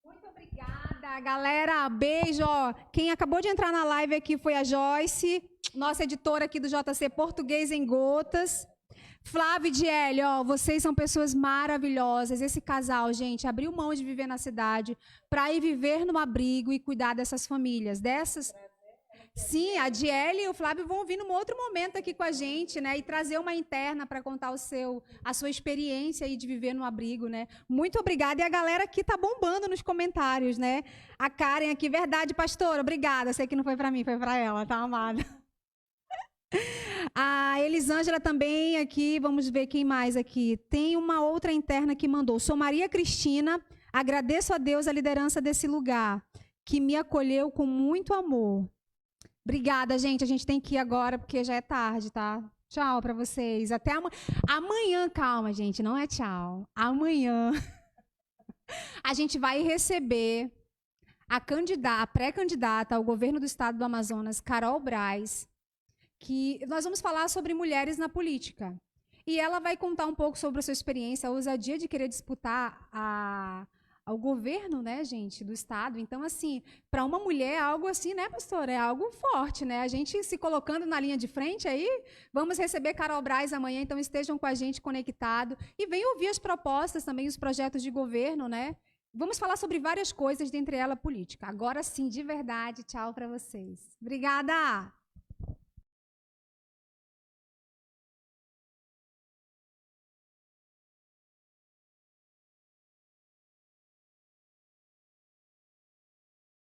Muito obrigada. Galera, beijo. Ó. Quem acabou de entrar na live aqui foi a Joyce, nossa editora aqui do JC Português em Gotas. Flávio e Diele, ó, vocês são pessoas maravilhosas. Esse casal, gente, abriu mão de viver na cidade para ir viver no abrigo e cuidar dessas famílias, dessas... Sim, a Diele e o Flávio vão vir num outro momento aqui com a gente, né? E trazer uma interna para contar a sua experiência aí de viver no abrigo, né? Muito obrigada. E a galera aqui tá bombando nos comentários, né? A Karen aqui, verdade, pastora, obrigada. Sei que não foi para mim, foi para ela, tá, amada? A Elisângela também aqui, vamos ver quem mais aqui. Tem uma outra interna que mandou. Sou Maria Cristina, agradeço a Deus a liderança desse lugar, que me acolheu com muito amor. Obrigada, gente. A gente tem que ir agora, porque já é tarde, tá? Tchau para vocês. Até amanhã. Calma, gente, não é tchau. Amanhã a gente vai receber a pré-candidata ao governo do estado do Amazonas, Carol Braz, que nós vamos falar sobre mulheres na política. E ela vai contar um pouco sobre a sua experiência, a ousadia de querer disputar ao governo, né, gente, do estado. Então, assim, para uma mulher é algo assim, né, pastora? É algo forte, né? A gente se colocando na linha de frente aí, vamos receber Carol Braz amanhã, então estejam com a gente conectado e venham ouvir as propostas também, os projetos de governo, né? Vamos falar sobre várias coisas, dentre elas política. Agora sim, de verdade, tchau para vocês. Obrigada!